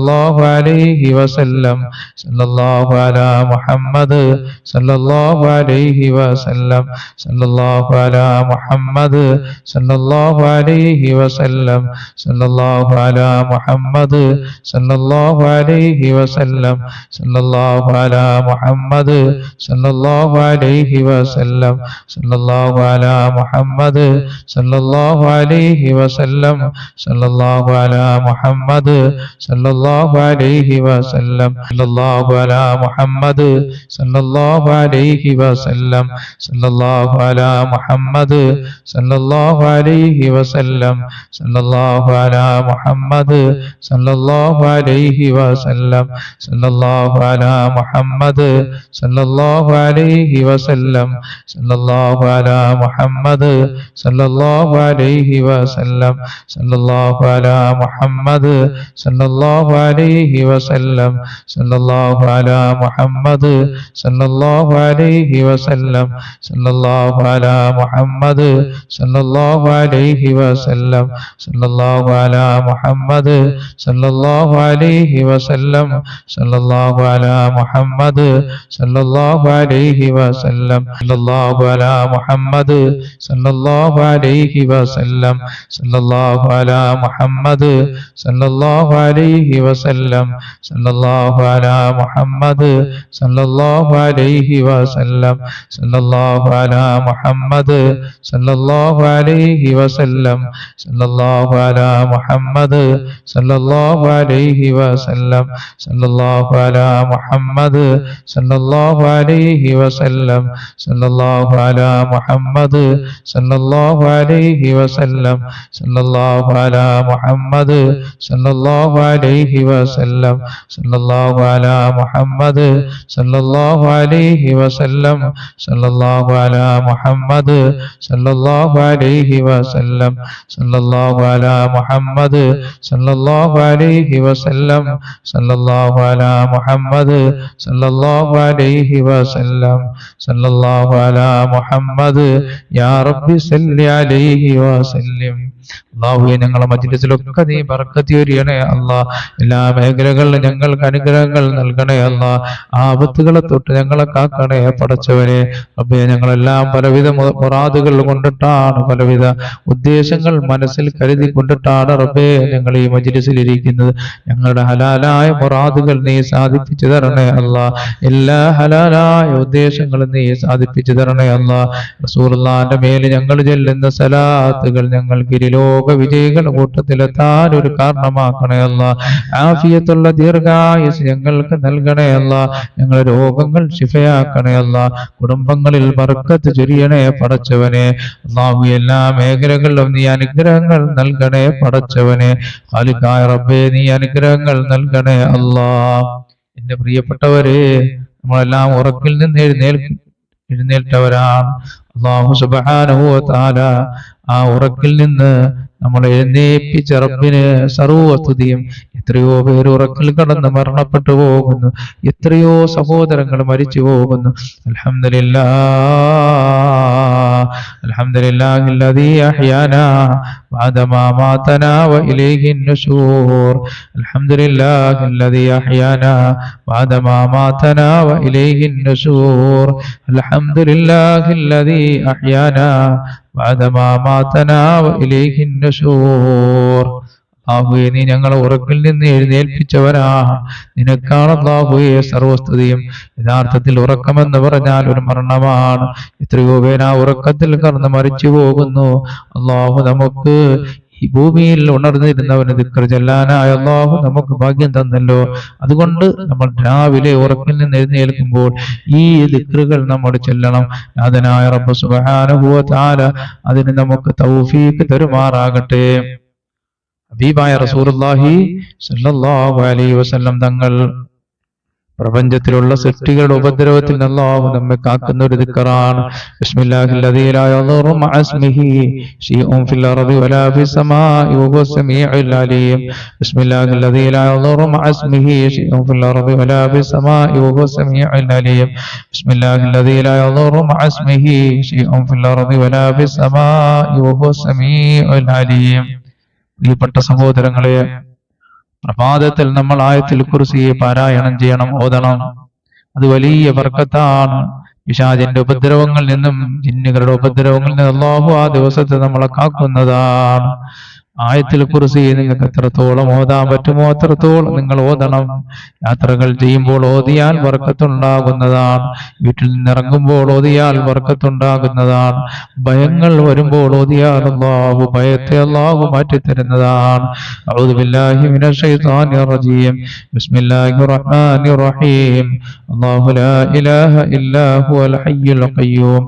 സല്ലല്ലാഹു അലൈഹി വസല്ലം സല്ലല്ലാഹു അലാ മുഹമ്മദ് സല്ലല്ലാഹു അലൈഹി വസല്ലം സല്ലല്ലാഹു അലാ മുഹമ്മദ് സല്ലല്ലാഹു അലൈഹി വസല്ലം സല്ലല്ലാഹു അലാ മുഹമ്മദ് സല്ലല്ലാഹു അലൈഹി വസല്ലം സല്ലല്ലാഹു അലാ മുഹമ്മദ് സല്ലല്ലാഹു അലൈഹി വസല്ലം സല്ലല്ലാഹു അലാ മുഹമ്മദ് സല്ലല്ലാഹു അലൈഹി വസല്ലം സല്ലല്ലാഹു അലാ മുഹമ്മദ് സല്ലല്ലാഹു അലൈഹി വസല്ലം സല്ലല്ലാഹു അലാ മുഹമ്മദ് സല്ലല്ലാഹു അലൈഹി വസല്ലം സല്ലല്ലാഹു അലാ മുഹമ്മദ് സല്ലല്ലാഹു അലൈഹി വസല്ലം സല്ലല്ലാഹു അലാ മുഹമ്മദ് സല്ലല്ലാഹു അലൈഹി വസല്ലം സല്ലല്ലാഹു അലാ മുഹമ്മദ് സല്ലല്ലാഹു അലൈഹി വസല്ലം സല്ലല്ലാഹു അലാ മുഹമ്മദ് സല്ലല്ലാഹു അലൈഹി വസല്ലം സല്ലല്ലാഹു അലാ മുഹമ്മദ് സല്ലല്ലാഹു അലൈഹി വസല്ലം സല്ലല്ലാഹു അലാ മുഹമ്മദ് സല്ലല്ലാഹു അലൈഹി വസല്ലം സല്ലല്ലാഹു അലാ മുഹമ്മദ് സല്ലല്ലാഹു അലൈഹി വസല്ലം സല്ലല്ലാഹു അലാ മുഹമ്മദ് സല്ലല്ലാഹു അലൈഹി വസല്ലം സല്ലല്ലാഹു അലാ മുഹമ്മദ് സല്ലല്ലാഹു അലൈഹി വസല്ലം സല്ലല്ലാഹു അലാ മുഹമ്മദ് സല്ലല്ലാഹു അലൈഹി വസല്ലം സല്ലല്ലാഹു അലാ മുഹമ്മദ് സല്ലല്ലാഹു അലൈഹി വസല്ലം സല്ലല്ലാഹു അലാ മുഹമ്മദ് സല്ലല്ലാഹു അലൈഹി വസല്ലം സല്ലല്ലാഹു അലാ മുഹമ്മദ് സല്ലല്ലാഹു അലൈഹി വസല്ലം സല്ലല്ലാഹു അലാ മുഹമ്മദ് സല്ലല്ലാഹു അലൈഹി വസല്ലം സല്ലല്ലാഹു അലാ മുഹമ്മദ് സല്ലല്ലാഹു അലൈഹി വസല്ലം സല്ലല്ലാഹു അലാ മുഹമ്മദ് സല്ലല്ലാഹു അലൈഹി വസല്ലം സല്ലല്ലാഹു അലാ മുഹമ്മദ് സല്ലല്ലാഹു അലൈഹി വസല്ലം സല്ലല്ലാഹു അലാ മുഹമ്മദ് സല്ലല്ലാഹു അലൈഹി വസല്ലം സല്ലല്ലാഹു അലാ മുഹമ്മദ് സല്ലല്ലാഹു അലൈഹി വസല്ലം സല്ലല്ലാഹു അലാ മുഹമ്മദ് സല്ലല്ലാഹു അലൈഹി വസല്ലം സല്ലല്ലാഹു അലാ മുഹമ്മദ് സല്ലല്ലാഹു അലൈഹി വസല്ലം സല്ലല്ലാഹു അലാ മുഹമ്മദ് യാ റബ്ബി സല്ലി അലൈഹി വസല്ലം. അല്ലാഹുവേ, ഞങ്ങളുടെ മജ്‌ലിസിലൊക്കെ നീ ബർക്കത്ത് ചൊരിയണേ അല്ലാഹ്. എല്ലാ മേഖലകളിലും ഞങ്ങൾക്ക് അനുഗ്രഹങ്ങൾ നൽകണേ അല്ലാഹ്. ആപത്തുകളെ തൊട്ട് ഞങ്ങളെ കാക്കണേ പടച്ചവനെ. റബ്ബേ, ഞങ്ങളെല്ലാം പലവിധ മുറാദുകൾ കൊണ്ടിട്ടാണ്, പലവിധ ഉദ്ദേശങ്ങൾ മനസ്സിൽ കരുതി കൊണ്ടിട്ടാണ് റബ്ബേ ഞങ്ങൾ ഈ മജ്‌ലിസിൽ ഇരിക്കുന്നത്. ഞങ്ങളുടെ ഹലാലായ മുറാദുകൾ നീ സാധിപ്പിച്ചു തരണേ അല്ലാഹ്. എല്ലാ ഹലാലായ ഉദ്ദേശങ്ങളും നീ സാധിപ്പിച്ചു തരണേ അല്ലാഹ്. റസൂലുള്ളാഹിന്റെ മേൽ ഞങ്ങൾ ചൊല്ലുന്ന സലാത്തുകൾ ഞങ്ങൾക്ക് ലോക വിജയികളുടെ കൂട്ടത്തിലെത്താൻ ഒരു കാരണമാക്കണേ അല്ലാഹ്. ആഫിയത്തുള്ള ദീർഘായുസ് ഞങ്ങൾക്ക് നൽകണേ അല്ലാഹ്. ഞങ്ങളുടെ രോഗങ്ങൾ ശിഫയാക്കണേ അല്ലാഹ്. കുടുംബങ്ങളിൽ ബർക്കത്ത് ചൊരിയണേ പടച്ചവനെ. അല്ലാഹു, എല്ലാ മേഖലകളിലും നീ അനുഗ്രഹങ്ങൾ നൽകണേ പടച്ചവനെ. ഖാലിഖായ റബ്ബേ, നീ അനുഗ്രഹങ്ങൾ നൽകണേ അല്ലാഹ്. എന്റെ പ്രിയപ്പെട്ടവരെ, നമ്മളെല്ലാം ഉറക്കിൽ നിന്ന് എഴുന്നേൽറ്റവരാണ്. അല്ലാഹു സുബ്ഹാനഹു വ തആല ആ ഉറക്കിൽ നിന്ന് നമ്മളെ എഴുന്നേൽപ്പിച്ച റബ്ബിന് സർവ്വസ്തുതിയും. എത്രയോ പേര് ഉറക്കിൽ കടന്ന് മരണപ്പെട്ടു പോകുന്നു, എത്രയോ സഹോദരങ്ങൾ മരിച്ചു പോകുന്നു. അൽഹംദുലില്ലാഹ്, അൽഹംദുലില്ലാഹില്ലദീ അഹ്യാനാ ബഅദമാ മാതനാ വഇലൈഹിൻ നുശൂർ. അൽഹംദുലില്ലാഹില്ലദീ അഹ്യാനാ ബഅദമാ മാതനാ വഇലൈഹിൻ നുശൂർ. അൽഹംദുലില്ലാഹില്ലദീ അഹ്യാനാ ബഅദമാ മാതനാ വഇലൈഹിൻ നുശൂർ. അല്ലാഹുവേ, നീ ഞങ്ങളെ ഉറക്കിൽ നിന്ന് എഴുന്നേൽപ്പിച്ചവനാ. നിനക്കാണ് അല്ലാഹുവേ സർവസ്തുതിയും. യഥാർത്ഥത്തിൽ ഉറക്കമെന്ന് പറഞ്ഞാൽ ഒരു മരണമാണ്. എത്രയോ പേര് ആ ഉറക്കത്തിൽ കടന്ന് മരിച്ചു പോകുന്നു. അല്ലാഹു നമുക്ക് ഈ ഭൂമിയിൽ ഉണർന്നിരുന്നവന് ദിക്ർ ചൊല്ലാനായ അല്ലാഹു നമുക്ക് ഭാഗ്യം തന്നല്ലോ. അതുകൊണ്ട് നമ്മൾ രാവിലെ ഉറക്കിൽ നിന്ന് എഴുന്നേൽക്കുമ്പോൾ ഈ ദിക്റുകൾ നമ്മൾ ചൊല്ലണം. നാഥനായ റബ്ബ് സുബ്ഹാനഹു വ തആല അതിന് നമുക്ക് തൗഫീഖ് തരുമാറാകട്ടെ. ഹബീബായ റസൂലുള്ളാഹി സ്വല്ലല്ലാഹു അലൈഹി വസല്ലം തങ്ങൾ പ്രപഞ്ചത്തിലുള്ള സൃഷ്ടികളുടെ ഉപദ്രവത്തിൽ നിന്ന് അല്ലാഹു നമ്മെ കാക്കുന്ന ഒരു ദിക്റാണ്. ബിസ്മില്ലാഹില്ലദീ ലാ യദുറു മഅ ഇസ്മിഹി ശൈഉൻ ഫിൽ അർദി വലാ ഫിസ് സമാഇ വഹുവ സമീഉൽ അലീം. ബിസ്മില്ലാഹില്ലദീ ലാ യദുറു മഅ ഇസ്മിഹി ശൈഉൻ ഫിൽ അർദി വലാ ഫിസ് സമാഇ വഹുവ സമീഉൽ അലീം. ബിസ്മില്ലാഹില്ലദീ ലാ യദുറു മഅ ഇസ്മിഹി ശൈഉൻ ഫിൽ അർദി വലാ ഫിസ് സമാഇ വഹുവ സമീഉൽ അലീം. പ്രിയപ്പെട്ട സഹോദരങ്ങളെ, പ്രഭാതത്തിൽ നമ്മൾ ആയത്തുൽ കുർസിയെ പാരായണം ചെയ്യണം, ഓതണം. അത് വലിയ ബർക്കത്താണ്. പിശാചിന്റെ ഉപദ്രവങ്ങളിൽ നിന്നും ജിന്നുകളുടെ ഉപദ്രവങ്ങളിൽ നിന്നും അല്ലാഹു ആ ദിവസത്തെ നമ്മളെ കാക്കുന്നതാണ്. ആയത്തുൽ കുർസി നിങ്ങൾക്ക് എത്രത്തോളം ഓതാൻ പറ്റുമോ അത്രത്തോളം നിങ്ങൾ ഓതണം. യാത്രകൾ ചെയ്യുമ്പോൾ ഓതിയാൽ ബർക്കത്തുണ്ടാകുന്നതാണ്. വീട്ടിൽ നിന്നിറങ്ങുമ്പോൾ ഓതിയാൽ ബർക്കത്തുണ്ടാകുന്നതാണ്. ഭയങ്ങൾ വരുമ്പോൾ ഓതിയാൽ അല്ലാഹു ഭയത്തെ അല്ലാഹു മാറ്റിത്തരുന്നതാണ്. അഊദു ബില്ലാഹി മിനശ് ശൈത്വാനിർ റജീം. ബിസ്മില്ലാഹിർ റഹ്മാനിർ റഹീം. അല്ലാഹു ലാ ഇലാഹ ഇല്ലാ ഹുവൽ ഹയ്യുൽ ഖയ്യൂം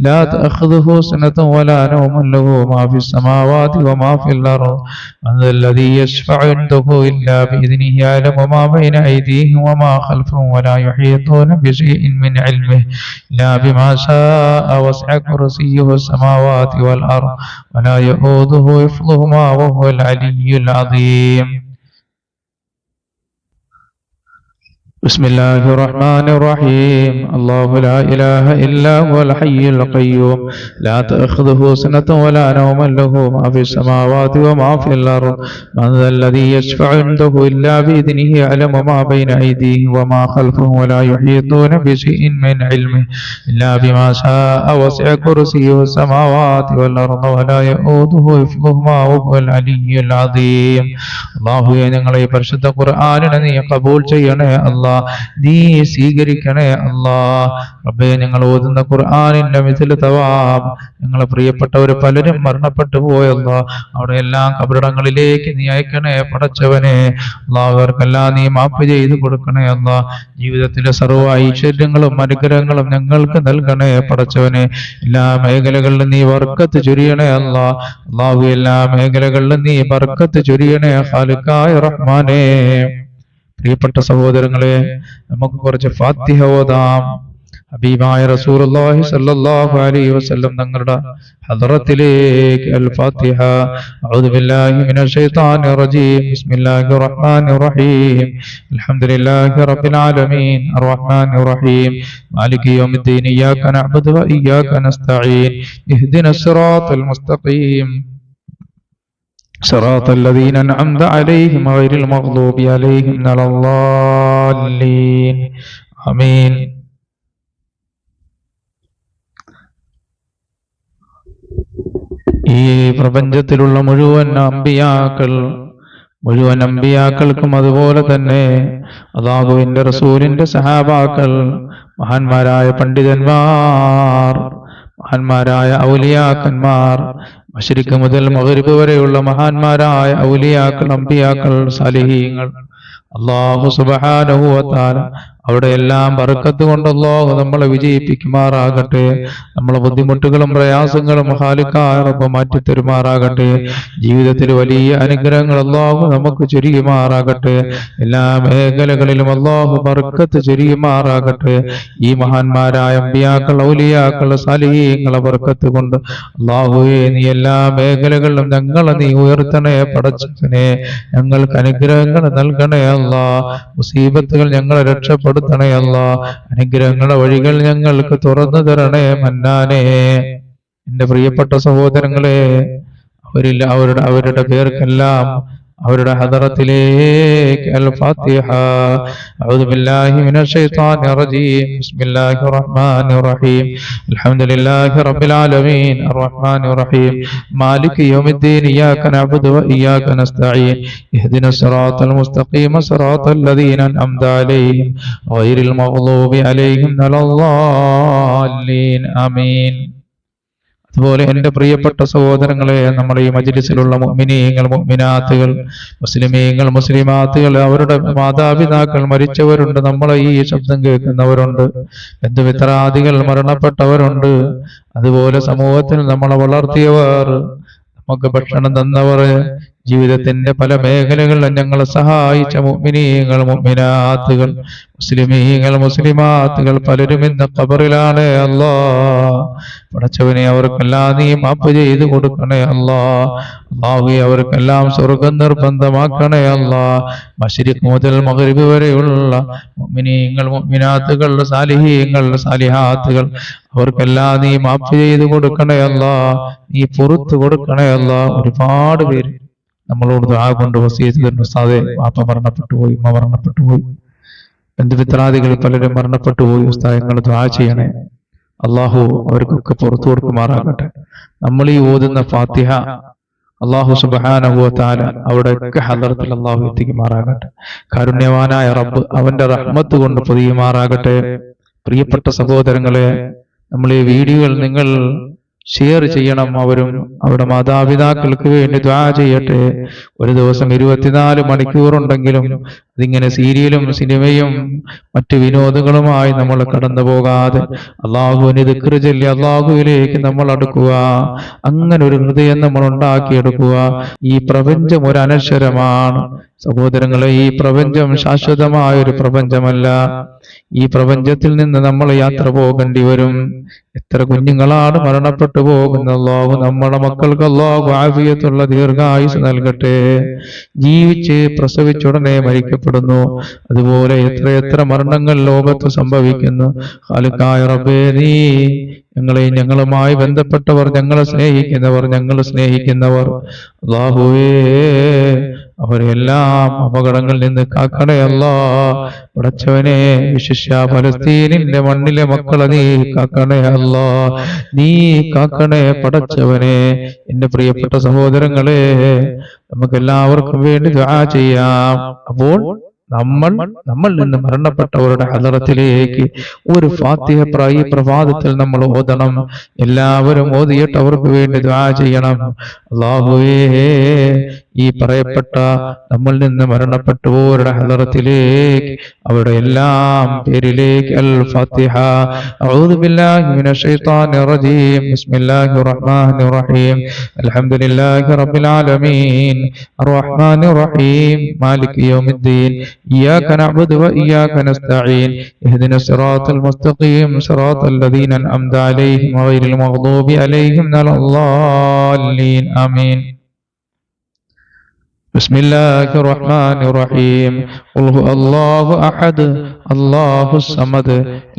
ലാ തഅഖുദുഹു സനതുൻ വലാ നൗമുൻ ലഹു മാ ഫിസ് സമാവാതി വമാ ഫിൽ അർദ് من ذا الذي يشفع عنده إلا بإذنه يعلم ما بين أيديهم وما خلفهم ولا يحيطون بشيء من علمه إلا بما شاء وسع كرسيه السماوات والأرض ولا يؤوده حفظهما وهو العلي العظيم. بسم الله الرحمن الرحيم. الله لا إله إلا هو الحي القيوم لا تأخذه سنة ولا نوم له ما في السماوات وما في الأرض من ذا الذي يشفع عنده إلا بإذنه يعلم ما بين أيديهم وما خلفهم ولا يحيطون بشيء من علمه إلا بما شاء وسع كرسيه السماوات والأرض ولا يؤوده حفظهما وهو العلي العظيم. الله ഞങ്ങളെ പരിശുദ്ധ ഖുർആനിനെ നീ കബൂൽ ചെയ്യണേ അല്ലാഹ്, നീ സ്വീകരിക്കണേ അല്ലാഹ്. റബ്ബേ, ഞങ്ങൾ ഓതുന്ന ഖുർആനിന്റെ മിഥിൽ തവാബ് ഞങ്ങളെ പ്രിയപ്പെട്ടവർ പലരും മരണപ്പെട്ടു പോയല്ലോ, അവിടെ എല്ലാം കബറിടങ്ങളിലേക്ക് നീ അയക്കണേ പടച്ചവനെ. അല്ലാഹ്, അവർക്കെല്ലാം നീ മാപ്പ് ചെയ്ത് കൊടുക്കണേ അല്ലാഹ്. ജീവിതത്തിലെ സർവ്വ ഐശ്വര്യങ്ങളും അനുഗ്രഹങ്ങളും ഞങ്ങൾക്ക് നൽകണേ പടച്ചവനെ. എല്ലാ മേഖലകളിലും നീ ബർക്കത്ത് ചൊരിയണേ അല്ലാഹ്. അല്ലാഹു, എല്ലാ മേഖലകളിലും നീ ബർക്കത്ത് ചൊരിയണേ ഖാലിഖായ റഹ്മാനേ. പ്രിയപ്പെട്ട സഹോദരങ്ങളെ, നമുക്ക് കുറച്ച് ഫാത്തിഹ ഓതാം. ഹബീബായ റസൂലുള്ളാഹി സ്വല്ലല്ലാഹു അലൈഹി വസല്ലം തങ്ങളുടെ ഹദ്റത്തിലേക്ക് അൽ ഫാത്തിഹ. അഊദു ബില്ലാഹി മിനശ് ശൈത്വാനിർ റജീം. ബിസ്മില്ലാഹിർ റഹ്മാനിർ റഹീം. അൽഹംദുലില്ലാഹി റബ്ബിൽ ആലമീൻ അർറഹ്മാനിർ റഹീം മാലികി യൗമിദ്ദീൻ ഇയ്യാക നഅ്ബുദു വ ഇയ്യാക നസ്തഈൻ ഇഹ്ദിനസ് സിറാത്തൽ മുസ്തഖീം صراط الذين أنعمت عليهم غير المغضوب عليهم ولا الضالين آمين. ഈ പ്രപഞ്ചത്തിലുള്ള മുഴുവൻ അമ്പിയാക്കൾക്കും അതുപോലെ തന്നെ അല്ലാഹുവിന്റെ റസൂലിന്റെ സഹാബാക്കൾ, മഹാന്മാരായ പണ്ഡിതന്മാർ, മഹാന്മാരായ ഔലിയാക്കന്മാർ, മശ്രിഖ് മുതൽ മഗ്രിബ് വരെയുള്ള മഹാന്മാരായ ഔലിയാക്കൾ, അമ്പിയാക്കൾ, സാലിഹീങ്ങൾ, അല്ലാഹു സുബ്ഹാനഹു വ തആല അവിടെ എല്ലാം ബർക്കത്ത് കൊണ്ട് അല്ലാഹു നമ്മളെ വിജയിപ്പിക്കുമാറാകട്ടെ. നമ്മളെ ബുദ്ധിമുട്ടുകളും പ്രയാസങ്ങളും ഖാലിഖായ റബ്ബ് മാറ്റി തരുമാറാകട്ടെ. ജീവിതത്തിൽ വലിയ അനുഗ്രഹങ്ങൾ അല്ലാഹു നമുക്ക് ചൊരിയുമാറാകട്ടെ. എല്ലാ മേഖലകളിലും അല്ലാഹു ബർക്കത്ത് ചൊരിയുമാറാകട്ടെ. ഈ മഹാന്മാരായ അമ്പിയാക്കൾ, ഔലിയാക്കൾ, സാലിഹീങ്ങളെ ബർക്കത്ത് കൊണ്ട് അല്ലാഹുവേ, നീ എല്ലാ മേഖലകളിലും ഞങ്ങളെ നീ ഉയർത്തണേ പടച്ചവനെ. ഞങ്ങൾക്ക് അനുഗ്രഹങ്ങൾ നൽകണേ അല്ലാഹ്. മുസീബത്തുകൾ ഞങ്ങളെ രക്ഷപ്പെടുത്തണേ അല്ലാഹ്. അനുഗ്രഹങ്ങളുടെ വഴികൾ ഞങ്ങൾക്ക് തുറന്നു തരണേ മന്നാനേ. എന്റെ പ്രിയപ്പെട്ട സഹോദരങ്ങളെ, അവരുടെ പേർക്കെല്ലാം അവരുടെ ഹദറത്തിലേക്ക് അൽ ഫാത്തിഹ. അഊദു ബില്ലാഹി മിനശ് ശൈത്വാനിർ റജീം. ബിസ്മില്ലാഹിർ റഹ്മാനിർ റഹീം. അൽഹംദുലില്ലാഹി റബ്ബിൽ ആലമീൻ അർറഹ്മാനിർ റഹീം മാലികി യൗമിദ്ദീൻ ഇയ്യാക നഅ്ബുദു വ ഇയ്യാക നസ്തഈൻ ഇഹ്ദിനസ് സിറാത്തൽ മുസ്തഖീം സിറാത്തൽ ലദീന അൻഅംത അലൈഹിം ഗൈറിൽ മഗ്ദൂബി അലൈഹിം വലദ്ദാലീൻ ആമീൻ. അതുപോലെ എൻ്റെ പ്രിയപ്പെട്ട സഹോദരങ്ങളെ, നമ്മുടെ ഈ മജ്ലിസിലുള്ള മുഅ്മിനീങ്ങൾ, മുഅ്മിനാത്തുകൾ, മുസ്ലിമീങ്ങൾ, മുസ്ലിമാത്തുകൾ, അവരുടെ മാതാപിതാക്കൾ മരിച്ചവരുണ്ട്, നമ്മളെ ഈ ശബ്ദം കേൾക്കുന്നവരുണ്ട്, ബന്ധുമിത്രാദികൾ മരണപ്പെട്ടവരുണ്ട്. അതുപോലെ സമൂഹത്തിൽ നമ്മളെ വളർത്തിയവർ, നമുക്ക് ഭക്ഷണം തന്നവർ, ജീവിതത്തിന്റെ പല മേഖലകളിലും ഞങ്ങളെ സഹായിച്ച മുഅ്മിനീങ്ങൾ, മുഅ്മിനാത്തുകൾ, മുസ്ലിമീങ്ങൾ, മുസ്ലിമാത്തുകൾ പലരും ഇന്ന് ഖബറിലാണ്. അല്ലാഹ്, പടച്ചവനെ, അവർക്കെല്ലാം നീ മാപ്പ് ചെയ്ത് കൊടുക്കണേ അല്ലാഹ്. അല്ലാഹുവേ, അവർക്കെല്ലാം സ്വർഗ്ഗം നിർബന്ധമാക്കണേ അല്ലാഹ്. മശ്രിഖ് മുതൽ മഗ്രിബ് വരെയുള്ള മുഅ്മിനീങ്ങൾ, മുഅ്മിനാത്തുകൾ, സാലിഹീങ്ങൾ, സാലിഹാത്തുകൾ അവർക്കെല്ലാം നീ മാപ്പ് ചെയ്ത് കൊടുക്കണേ അല്ലാഹ്. നീ പുറത്തു കൊടുക്കണേ അല്ലാഹ്. ഒരുപാട് പേര് നമ്മളോട് ദുആ കൊണ്ട് വസിയത്ത് തരുന്ന ഉസ്താദേ, വാപ്പ മരണപ്പെട്ടു പോയി, ഉമ്മ മരണപ്പെട്ടു പോയി, ബന്ധുമിത്രാദികൾ പലരും മരണപ്പെട്ടു പോയി. ഉസ്താദ് നിങ്ങൾ ദുആ ചെയ്യണേ, അള്ളാഹു അവർക്കൊക്കെ പുറത്തു കൊടുക്കുമാറാകട്ടെ. നമ്മൾ ഈ ഓതുന്ന ഫാത്തിഹ അള്ളാഹു സുബ്ഹാനഹു വ തആല അവിടെയൊക്കെ ഹദറത്തിൽ അള്ളാഹു എത്തിക്കുമാറാകട്ടെ. കാരുണ്യവാനായ റബ്ബ് അവന്റെ റഹ്മത്ത് കൊണ്ട് പൊതിയുമാറാകട്ടെ. പ്രിയപ്പെട്ട സഹോദരങ്ങളെ, നമ്മൾ ഈ വീഡിയോകൾ നിങ്ങൾ ഷെയർ ചെയ്യണം. അവരും അവരുടെ മാതാപിതാക്കൾക്ക് വേണ്ടി ദുആ ചെയ്യട്ടെ. ഒരു ദിവസം 24 മണിക്കൂറുണ്ടെങ്കിലും അതിങ്ങനെ സീരിയലും സിനിമയും മറ്റു വിനോദങ്ങളുമായി നമ്മൾ കടന്നു പോകാതെ അള്ളാഹുവിനെ ദിക്റ് ചൊല്ലി അള്ളാഹുവിലേക്ക് നമ്മൾ അടുക്കുക. അങ്ങനെ ഒരു ഹൃദയം നമ്മൾ ഉണ്ടാക്കിയെടുക്കുക. ഈ പ്രപഞ്ചം ഒരു അനശ്വരമാണ് സഹോദരങ്ങളെ. ഈ പ്രപഞ്ചം ശാശ്വതമായ ഒരു പ്രപഞ്ചമല്ല. ഈ പ്രപഞ്ചത്തിൽ നിന്ന് നമ്മൾ യാത്ര പോകേണ്ടി വരും. എത്ര കുഞ്ഞുങ്ങളാണ് മരണപ്പെട്ടു പോകുന്നത്. അല്ലാഹു നമ്മുടെ മക്കൾക്ക് അല്ലാഹു ആഫിയത്തുള്ള ദീർഘായുസ് നൽകട്ടെ. ജീവിച്ച് പ്രസവിച്ചുടനെ മരിക്കപ്പെടുന്നു. അതുപോലെ എത്രയെത്ര മരണങ്ങൾ ലോകത്ത് സംഭവിക്കുന്നു. ഖാലിഖായ റബ്ബേ, നീ ഞങ്ങളെയും ഞങ്ങളുമായി ബന്ധപ്പെട്ടവർ, ഞങ്ങളെ സ്നേഹിക്കുന്നവർ, ഞങ്ങൾ സ്നേഹിക്കുന്നവർ, അല്ലാഹുവേ അവരെല്ലാം അപകടങ്ങളിൽ നിന്ന് കാക്കണേ അല്ലാ. പടച്ചവനെ, വിശിഷ്യ ഫലസ്തീനിന്റെ മണ്ണിലെ മക്കളെ നീ കാക്കണേ അല്ലാ, നീ കാക്കണേ പടച്ചവനെ. എന്റെ പ്രിയപ്പെട്ട സഹോദരങ്ങളെ, നമുക്ക് എല്ലാവർക്കും വേണ്ടി ദുആ ചെയ്യാം. അപ്പോൾ നമ്മൾ നിന്ന് മരണപ്പെട്ടവരുടെ ഹദറത്തിലേക്ക് ഒരു ഫാത്തിഹ ഈ പ്രഭാതത്തിൽ നമ്മൾ ഓതണം. എല്ലാവരും ഓതിയിട്ട് അവർക്ക് വേണ്ടി ദുആ ചെയ്യണം. അല്ലാഹുവേ, ഈ പറയപ്പെട്ട നമ്മൾ നിന്ന് മരണപ്പെട്ടവരുടെ ഹദറത്തിലേക്ക്, അവരുടെ എല്ലാം പേരിലേക്ക് അൽ ഫാത്തിഹ. അഊദു ബില്ലാഹി മിനശ് ശൈത്വാനിർ റജീം. ബിസ്മില്ലാഹിർ റഹ്മാനിർ റഹീം. അൽഹംദുലില്ലാഹി റബ്ബിൽ ആലമീൻ. അർറഹ്മാനിർ റഹീം. മാലികി യൗമിദ്ദീൻ. إياك نعبد وإياك نستعين. اهدنا الصراط المستقيم صراط الذين أنعمت عليهم غير المغضوب عليهم ولا الضالين. آمين. بسم الله الرحمن الرحيم. قل هو الله أحد الله الصمد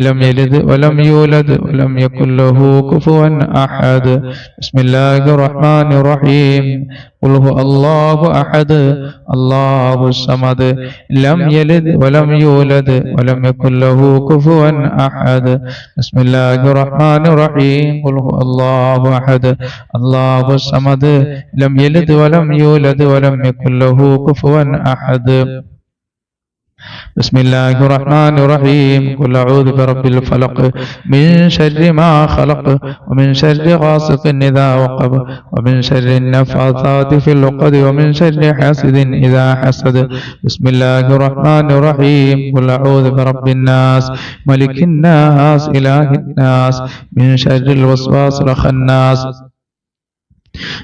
لم يلد ولم يولد ولم يكن له كفوا أحد. بسم الله الرحمن الرحيم. قل هو الله أحد الله الصمد لم يلد ولم يولد ولم يكن له كفوا أحد. بسم الله الرحمن الرحيم. قل هو الله أحد الله الصمد لم يلد ولم يولد ولم يكن له كفوا أحد. بسم الله الرحمن الرحيم. قل أعوذ برب الفلق من شر ما خلق ومن شر غاسق إذا وقب ومن شر النفاثات في العقد ومن شر حاسد إذا حسد. بسم الله الرحمن الرحيم. قل أعوذ برب الناس ملك الناس إله الناس من شر الوسواس الخناس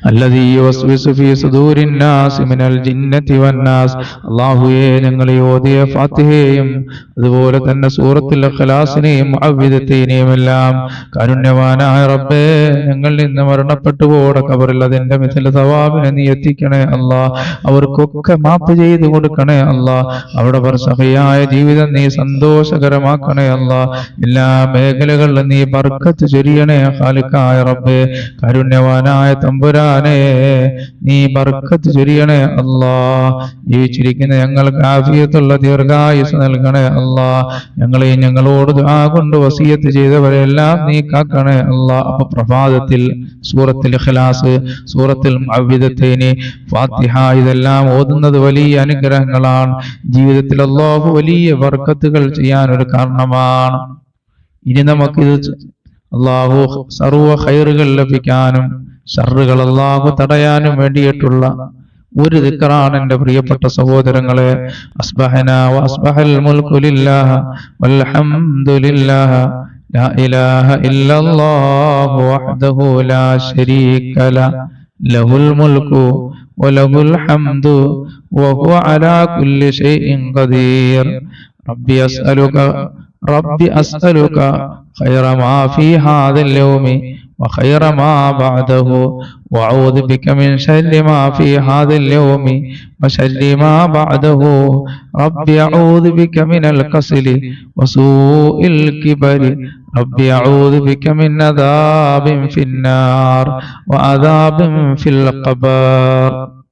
الذي يوسوس في صدور الناس من الجنة والناس. അല്ലാഹുവേ, ഞങ്ങൾ ഓതിയ ഫാത്തിഹയും അതുപോലെ തന്നെ സൂറത്തുൽ ഇഖ്ലാസിനെയും മുഅവ്വിദത്തൈനെയും എല്ലാം കാരുണ്യവാനായ റബ്ബേ, ഞങ്ങൾ നിന്ന് മരണപ്പെട്ടു പോയ ഖബറിൽ അതിന്റെ മിഥല സവാബിനെ നീ എത്തിക്കണേ അല്ലാ. അവർക്കൊക്കെ മാപ്പ് ചെയ്തു കൊടുക്കണേ അല്ലാ. അവിടെ ബർസഖിയായ ജീവിതം നീ സന്തോഷകരമാക്കണേ അല്ലാ. എല്ലാ മേഖലകളിലും നീ ബർക്കത്ത് ചൊരിയണേ ഖാലിഖായ റബ്ബേ. കാരുണ്യവാനായ തമ്പുരാനെ, നീ ബർക്കത്ത് ചൊരിയണേ അല്ലാ. ജീവിച്ചിരിക്കുന്ന ഞങ്ങൾക്ക് ആഫിയത്തുള്ള ദീർഘായുസ് നൽകണേ അല്ലാ. ഞങ്ങളെയും ഞങ്ങളോട് ദുആ കൊണ്ട് വസിയത്ത് ചെയ്തവരെല്ലാം നീ കാക്കണേ അല്ലാ. അപ്പൊ പ്രഭാതത്തിൽ സൂറത്തുൽ ഇഖ്ലാസ്, സൂറത്തുൽ മുഅവ്വിദത്തൈനി, ഫാത്തിഹ ഇതെല്ലാം ഓതുന്നത് വലിയ അനുഗ്രഹങ്ങളാണ്. ജീവിതത്തിൽ അല്ലാഹു വലിയ ബർക്കത്തുകൾ ചെയ്യാൻ ഒരു കാരണമാണ്. ഇനി നമുക്കിത് അല്ലാഹു സർവ്വ ഖൈറുകൾ ലഭിക്കാനും ഷർറുകൾ അല്ലാഹു തടയാനും വേണ്ടിയിട്ടുള്ള ഒരു ദിക്റാണ് എൻ്റെ പ്രിയപ്പെട്ട സഹോദരങ്ങളെ. അസ്ബഹനാ വഅസ്ബഹൽ മുൽക്കു ലില്ലാഹ് വൽഹംദുലില്ലാഹ് ലാ ഇലാഹ ഇല്ലല്ലാഹു വഹ്ദഹു ലാ ശരീക ലഹുൽ മുൽക്കു വലഹുൽ ഹംദു വഹുവ അലാ കുല്ലി ഷൈഇൻ ഖദീർ. റബ്ബി അസ്അലുക ഖൈറ മാ ഫീ ഹാദൽ യൗമി وخير ما بعده وأعوذ بك من شر ما في هذا اليوم وشر ما بعده. ربي أعوذ بك من الكسل وسوء الكبر. ربي أعوذ بك من عذاب في النار وعذاب في القبر.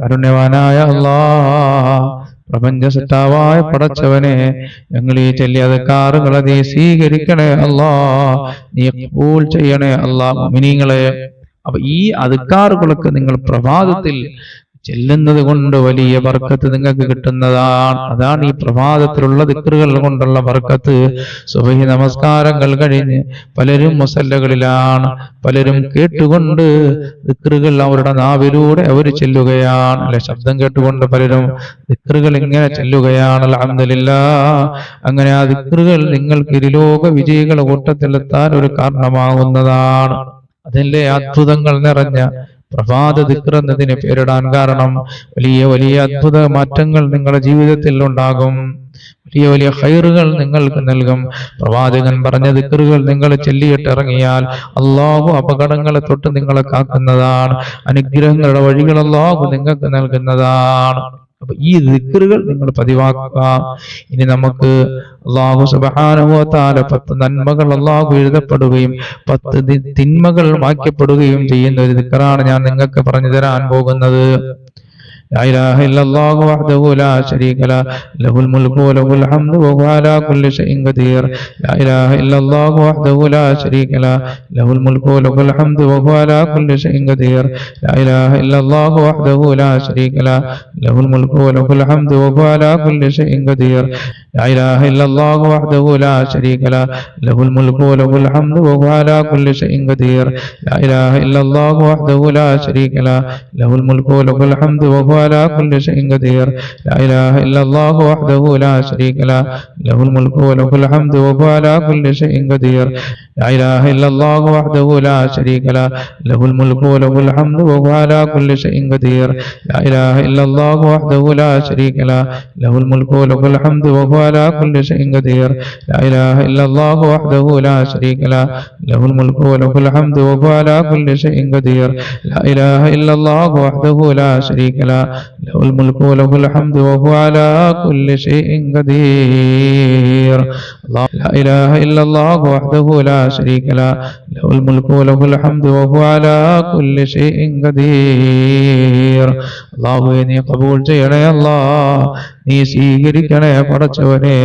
കാരുണ്യവാനായ അല്ലാഹ്, പ്രപഞ്ച സൃഷ്ടാവായ പടച്ചവനെ, ഞങ്ങൾ ഈ ചൊല്ലിയ അദ്കാറുകളെ നീ സ്വീകരിക്കണേ അല്ലാഹ്, നീ ഖബൂൽ ചെയ്യണേ അല്ലാഹ്. മുഅ്മിനീങ്ങളെ, അപ്പൊ ഈ അദ്കാറുകളൊക്കെ നിങ്ങൾ പ്രഭാതത്തിൽ ചെല്ലുന്നത് കൊണ്ട് വലിയ ബർക്കത്ത് നിങ്ങൾക്ക് കിട്ടുന്നതാണ്. അതാണ് ഈ പ്രഭാതത്തിലുള്ള ദിക്റുകൾ കൊണ്ടുള്ള ബർക്കത്ത്. സുബഹി നമസ്കാരങ്ങൾ കഴിഞ്ഞ് പലരും മുസല്ലകളിലാണ്, പലരും കേട്ടുകൊണ്ട് ദിക്റുകൾ അവരുടെ നാവിലൂടെ അവർ ചെല്ലുകയാണ്, അല്ലെ, ശബ്ദം കേട്ടുകൊണ്ട് പലരും ദിക്റുകൾ ഇങ്ങനെ ചെല്ലുകയാണ്. അൽഹംദുലില്ലാഹ്. അങ്ങനെ ആ ദിക്റുകൾ നിങ്ങൾക്ക് ഇരുലോക വിജയികളുടെ കൂട്ടത്തിലെത്താൻ ഒരു കാരണമാകുന്നതാണ്. അതിലെ അത്ഭുതങ്ങൾ നിറഞ്ഞ പ്രഭാത ദിക്ർ എന്നതിന് പേരിടാൻ കാരണം വലിയ വലിയ അത്ഭുത മാറ്റങ്ങൾ നിങ്ങളുടെ ജീവിതത്തിൽ ഉണ്ടാകും, വലിയ വലിയ ഖൈറുകൾ നിങ്ങൾക്ക് നൽകും. പ്രവാചകൻ പറഞ്ഞ ദിക്റുകൾ നിങ്ങൾ ചൊല്ലിയിട്ടിറങ്ങിയാൽ അല്ലാഹു അപകടങ്ങളെ തൊട്ട് നിങ്ങളെ കാക്കുന്നതാണ്, അനുഗ്രഹങ്ങളുടെ വഴികൾ അല്ലാഹു നിങ്ങൾക്ക് നൽകുന്നതാണ്. അപ്പൊ ഈ ദിക്റുകൾ നിങ്ങൾ പതിവാക്കുക. ഇനി നമുക്ക് അല്ലാഹു സുബ്ഹാനഹു വ തആല 10 നന്മകൾ അല്ലാഹു എഴുതപ്പെടുകയും 10 തിന്മകൾ മായ്ക്കപ്പെടുകയും ചെയ്യുന്ന ഒരു ദിക്റാണ് ഞാൻ നിങ്ങൾക്ക് പറഞ്ഞു തരാൻ പോകുന്നത്. لا إله إلا الله وحده لا شريك له له الملك وله الحمد وهو على كل شيء قدير. لا إله إلا الله وحده لا شريك له له الملك وله الحمد وهو على كل شيء قدير. لا إله إلا الله وحده لا شريك له له الملك وله الحمد وهو على كل شيء قدير. لا إله إلا الله وحده لا شريك له له الملك وله الحمد وهو على كل شيء قدير. لا إله إلا الله وحده لا شريك له له الملك وله الحمد وهو على كل شيء قدير. لا إله إلا الله وحده لا شريك له له الملك وله الحمد وهو على كل شيء قدير. لا إله إلا الله وحده لا شريك له له الملك وله الحمد وهو على كل شيء قدير. لا إله إلا الله وحده لا شريك له له الملك وله الحمد وهو على كل شيء قدير. لا إله إلا الله وحده لا شريك له له الملك وله الحمد وهو على كل شيء قدير. لا إله إلا الله وحده لا شريك له له الملك وله الحمد وهو على كل شيء قدير. لا إله إلا الله وحده لا شريك له له الملك وله الحمد وهو على كل شيء قدير. അല്ലാഹുവേ, നീ ഖബൂൽ ചെയ്യണേ അല്ലാഹ്, നീ സ്വീകരിക്കണേ പടച്ചവനെ.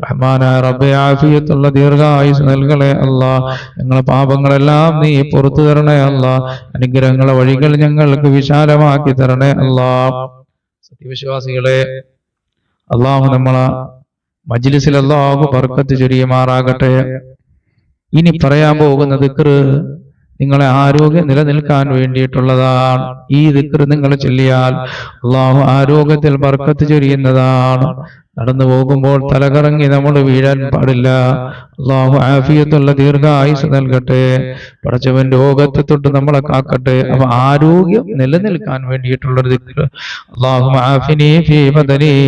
റഹ്മാനായ റബ്ബേ, ആഫിയത്തുള്ള ദീർഘായുസ് നൽകണേ അല്ലാഹ്. ഞങ്ങളുടെ പാപങ്ങളെല്ലാം നീ പുറത്തു തരണേ അല്ലാഹ്. അനുഗ്രഹങ്ങളെ വഴികൾ ഞങ്ങൾക്ക് വിശാലമാക്കി തരണേ അല്ലാഹ്. സത്യവിശ്വാസികളെ, അല്ലാഹു നമ്മളെ മജ്ലിസിൽ അല്ലാഹു ബർക്കത്ത് ചൊരിയുമാറാകട്ടെ. ഇനി പറയാൻ പോകുന്ന ദിക്ർ നിങ്ങളെ ആരോഗ്യം നിലനിൽക്കാൻ വേണ്ടിയിട്ടുള്ളതാണ്. ഈ ദിക്ർ നിങ്ങൾ ചൊല്ലിയാൽ അല്ലാഹു ആരോഗ്യത്തിൽ ബർക്കത്ത് ചൊരിയുന്നതാണ്. നടന്നു പോകുമ്പോൾ തലകറങ്ങി നമ്മൾ വീഴാൻ പാടില്ല. അല്ലാഹു ആഫിയത്തുള്ള ദീർഘായുസ് നൽകട്ടെ. പടച്ചവൻ രോഗത്തെ തൊട്ട് നമ്മളെ കാക്കട്ടെ. അപ്പൊ ആരോഗ്യം നിലനിൽക്കാൻ വേണ്ടിയിട്ടുള്ളൊരു ദിക്ർ. അല്ലാഹുമ്മ ആഫിനി ഫീ ബദനി,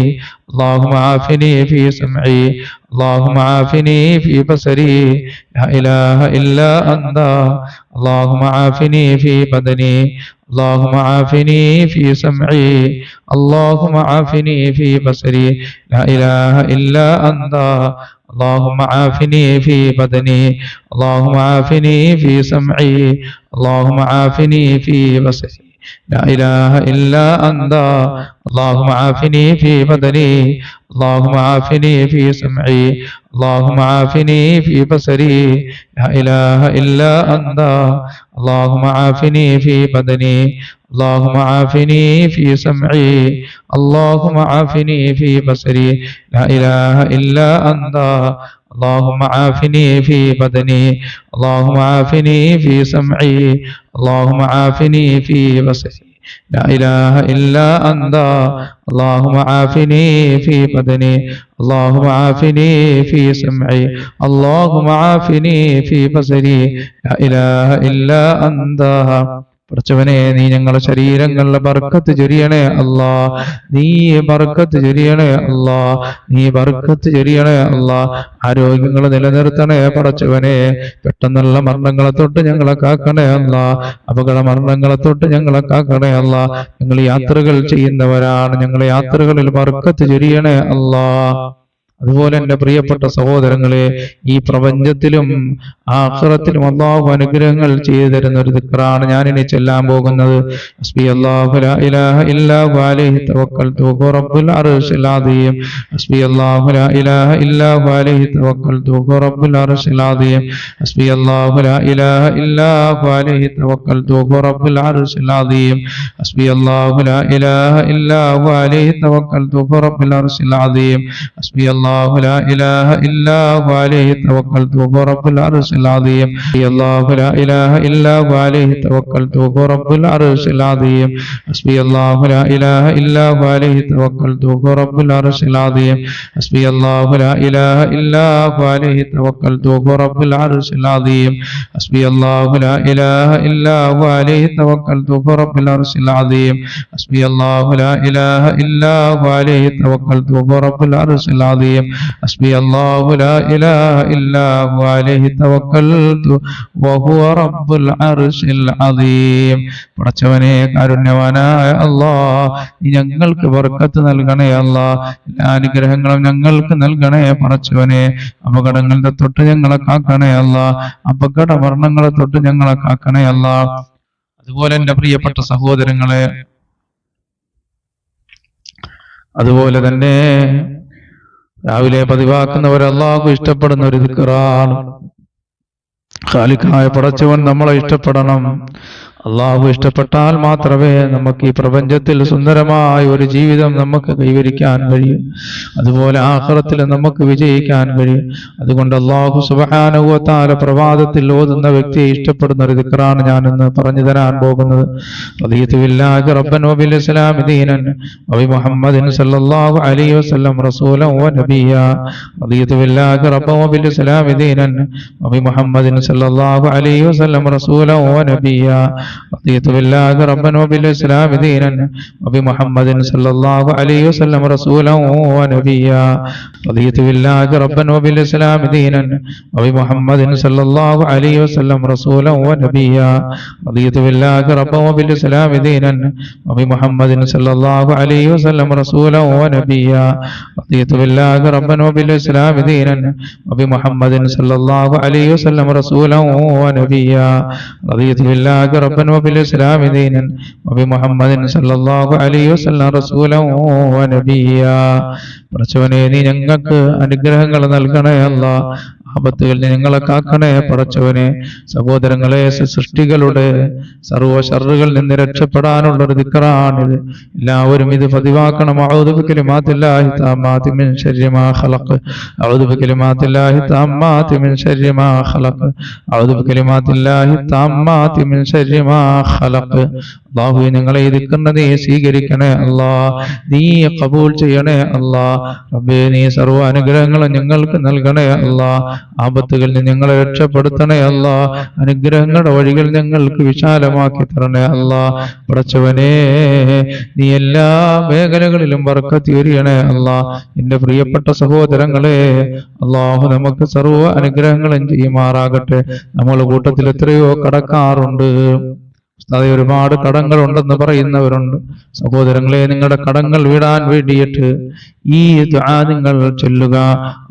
അല്ലാഹുമ്മ ആഫിനി ഫീ സമഇ, അല്ലാഹുമ്മ ആഫിനി ഫീ ബസരി, ലാ ഇലാഹ ഇല്ലാ അന്ത. അല്ലാഹുമ്മ ആഫിനി ഫീ ബദനി, اللهم عافني في سمعي، اللهم عافني في بصري، لا إله إلا أنت. اللهم عافني في بدني، اللهم عافني في سمعي، اللهم عافني في بصري، لا إله إلا أنت. اللهم عافني في بدني، اللهم عافني في سمعي، اللهم عافني في بصري، لا إله إلا أنت. اللهم عافني في بدني، اللهم عافني في سمعي، اللهم عافني في بصري، لا إله إلا أنت. اللهم عافني في بدني، اللهم عافني في سمعي، اللهم عافني في بصري، لا إله إلا أنت. اللهم عافني في بدني، اللهم عافني في سمعي، اللهم عافني في بصري، لا إله إلا أنت. പടച്ചവനെ, നീ ഞങ്ങളുടെ ശരീരങ്ങളിലെ ബർക്കത്ത് ചൊരിയണേ അല്ലാ, നീ ബർക്കത്ത് ചൊരിയണേ അല്ലാ, നീ ബർക്കത്ത് ചൊരിയണേ അല്ലാ. ആരോഗ്യങ്ങൾ നിലനിർത്തണേ പടച്ചവനെ. പെട്ടെന്നുള്ള മരണങ്ങളെ തൊട്ട് ഞങ്ങളെ കാക്കണേ അല്ലാ, അപകട മരണങ്ങളെ തൊട്ട് ഞങ്ങളെ കാക്കണേ അല്ലാ. ഞങ്ങൾ യാത്രകൾ ചെയ്യുന്നവരാണ്, ഞങ്ങളെ യാത്രകളിൽ ബർക്കത്ത് ചൊരിയണേ അല്ലാ. അതുപോലെ എൻ്റെ പ്രിയപ്പെട്ട സഹോദരങ്ങളെ, ഈ പ്രപഞ്ചത്തിലും ആഖിറത്തിലും അല്ലാഹു അനുഗ്രഹങ്ങൾ ചെയ്തു തരുന്ന ഒരു ദിക്റാണ് ഞാൻ ഇനി ചെല്ലാൻ പോകുന്നത്. ഹസ്ബി അല്ലാഹു ലാ ഇലാഹ ഇല്ലാ ഹു അലൈഹി തവക്കൽതു വഹുവ റബ്ബുൽ അർശിൽ അദീം. ഹസ്ബി അല്ലാഹു ലാ ഇലാഹ ഇല്ലാ ഹു അലൈഹി തവക്കൽതു വഹുവ റബ്ബുൽ അർശിൽ അദീം. ഹസ്ബി അല്ലാഹു ലാ ഇലാഹ ഇല്ലാ ഹു അലൈഹി തവക്കൽതു വഹുവ റബ്ബുൽ അർശിൽ അദീം. ഹസ്ബി അല്ലാഹു ലാ ഇലാഹ ഇല്ലാ ഹു അലൈഹി തവക്കൽതു വഹുവ റബ്ബുൽ അർശിൽ അദീം. ഹസ്ബി الله لا إله إلا هو عليه توكلت وهو رب العرش العظيم. الله لا إله إلا هو عليه توكلت وهو رب العرش العظيم. حسبي الله لا إله إلا هو عليه توكلت وهو رب العرش العظيم. حسبي الله لا إله إلا هو عليه توكلت وهو رب العرش العظيم. حسبي الله لا إله إلا هو عليه توكلت وهو رب العرش العظيم. حسبي الله لا إله إلا هو عليه توكلت وهو رب العرش العظيم. حسبي الله لا إله إلا هو عليه توكلت وهو رب العرش العظيم. പടച്ചവനെ, കാരുണ്യവാനായ അല്ലാഹ്, നീ ഞങ്ങൾക്ക് ബർക്കത്ത് നൽകണേ അല്ലാഹ്. എല്ലാ അനുഗ്രഹങ്ങളും ഞങ്ങൾക്ക് നൽകണേ പടച്ചവനെ. അപകടങ്ങളുടെ തൊട്ട് ഞങ്ങളെ കാക്കണേ അല്ലാഹ്. അപകട മരണങ്ങളെ തൊട്ട് ഞങ്ങളെ കാക്കണേ അല്ലാഹ്. അതുപോലെ എൻ്റെ പ്രിയപ്പെട്ട സഹോദരങ്ങളെ, അതുപോലെ തന്നെ രാവിലെ പതിവാക്കുന്നവർ അല്ലാഹു ഇഷ്ടപ്പെടുന്ന ഒരു ദിക്റാണ്. ഖാലിഖായ പടച്ചവൻ നമ്മളെ ഇഷ്ടപ്പെടണം. അള്ളാഹു ഇഷ്ടപ്പെട്ടാൽ മാത്രമേ നമുക്ക് ഈ പ്രപഞ്ചത്തിൽ സുന്ദരമായ ഒരു ജീവിതം നമുക്ക് കൈവരിക്കാൻ കഴിയും. അതുപോലെ ആഖിറത്തിൽ നമുക്ക് വിജയിക്കാൻ കഴിയും. അതുകൊണ്ട് അല്ലാഹു സുബ്ഹാനഹു വ തആല പ്രഭാതത്തിൽ ഓതുന്ന വ്യക്തിയെ ഇഷ്ടപ്പെടുന്ന ഒരു ദിക്റാണ് ഞാൻ ഇന്ന് പറഞ്ഞു തരാൻ പോകുന്നത്. റളിയതു ബില്ലാഹി റബ്ബൻ വബിൽ ഇസ്ലാമി ദീനൻ വബി മുഹമ്മദിൻ സല്ലല്ലാഹു അലൈഹി വസല്ലം റസൂലൻ വ നബിയ്യ. റളിയതു ബില്ലാഹി റബ്ബൻ വബിൽ ഇസ്ലാമി ദീനൻ വബി മുഹമ്മദിൻ സല്ലല്ലാഹു അലൈഹി വസല്ലം റസൂലൻ വ നബിയ്യ. رضيت بالله ربا وبالإسلام دينا وبمحمد صلى الله عليه وسلم رسولا ونبيا. رضيت بالله ربا وبالإسلام دينا وبمحمد صلى الله عليه وسلم رسولا ونبيا. رضيت بالله ربا وبالإسلام دينا وبمحمد صلى الله عليه وسلم رسولا ونبيا. رضيت بالله ربا وبالإسلام دينا وبمحمد صلى الله عليه وسلم رسولا ونبيا. رضيت بالله ربا وبالإسلام دينا وبمحمد صلى الله عليه وسلم رسولا ونبيا. പടച്ചവനെ, നീ ഞങ്ങൾക്ക് അനുഗ്രഹങ്ങൾ നൽകണേ അല്ലാഹ്. ആപത്തുകൾ ഞങ്ങളെ കാക്കണേ പടച്ചവനെ. സഹോദരങ്ങളെ, സൃഷ്ടികളുടെ സർവ്വ ശർറുകളിൽ നിന്ന് രക്ഷപ്പെടാനുള്ള ഒരു ദിക്റാണിത്. എല്ലാവരും ഇത് പതിവാക്കണം. അഊദു ബികലിമാത്തില്ലാഹി തമ്മാതി മിൻ ശർരി മാ ഖലഖ്. അഊദു ബികലിമാത്തില്ലാഹി തമ്മാതി മിൻ ശർരി മാ ഖലഖ്. അഊദു ബികലിമാത്തില്ലാഹി തമ്മാതി മിൻ ശർരി മാ ഖലഖ്. അല്ലാഹുവേ, ഞങ്ങളെ ഈ ദിക്റിനെ നീ സ്വീകരിക്കണേ അല്ലാഹ്. നീ ഖബൂൽ ചെയ്യണേ അല്ലാഹ്. റബ്ബേ, നീ സർവ്വ അനുഗ്രഹങ്ങളും ഞങ്ങൾക്ക് നൽകണേ അല്ലാഹ്. ആപത്തുകളിൽ നിന്ന് ഞങ്ങളെ രക്ഷപ്പെടുത്തണേ അല്ലാഹ്. അനുഗ്രഹങ്ങളുടെ വഴികൾ ഞങ്ങൾക്ക് വിശാലമാക്കി തരണേ അല്ലാഹ്. പടച്ചവനെ, നീ എല്ലാ മേഖലകളിലും ബർക്കത്ത് ചൊരിയണേ അല്ലാഹ്. എന്റെ പ്രിയപ്പെട്ട സഹോദരങ്ങളെ, അല്ലാഹു നമുക്ക് സർവ്വ അനുഗ്രഹങ്ങളും ചെയ്യുമാറാകട്ടെ. നമ്മുടെ കൂട്ടത്തിൽ എത്രയോ കടക്കാറുണ്ട്. ഒരുപാട് കടങ്ങൾ ഉണ്ടെന്ന് പറയുന്നവരുണ്ട്. സഹോദരങ്ങളെ, നിങ്ങളുടെ കടങ്ങൾ വീടാൻ വേണ്ടിയിട്ട് ഈ ദുആ നിങ്ങൾ ചൊല്ലുക.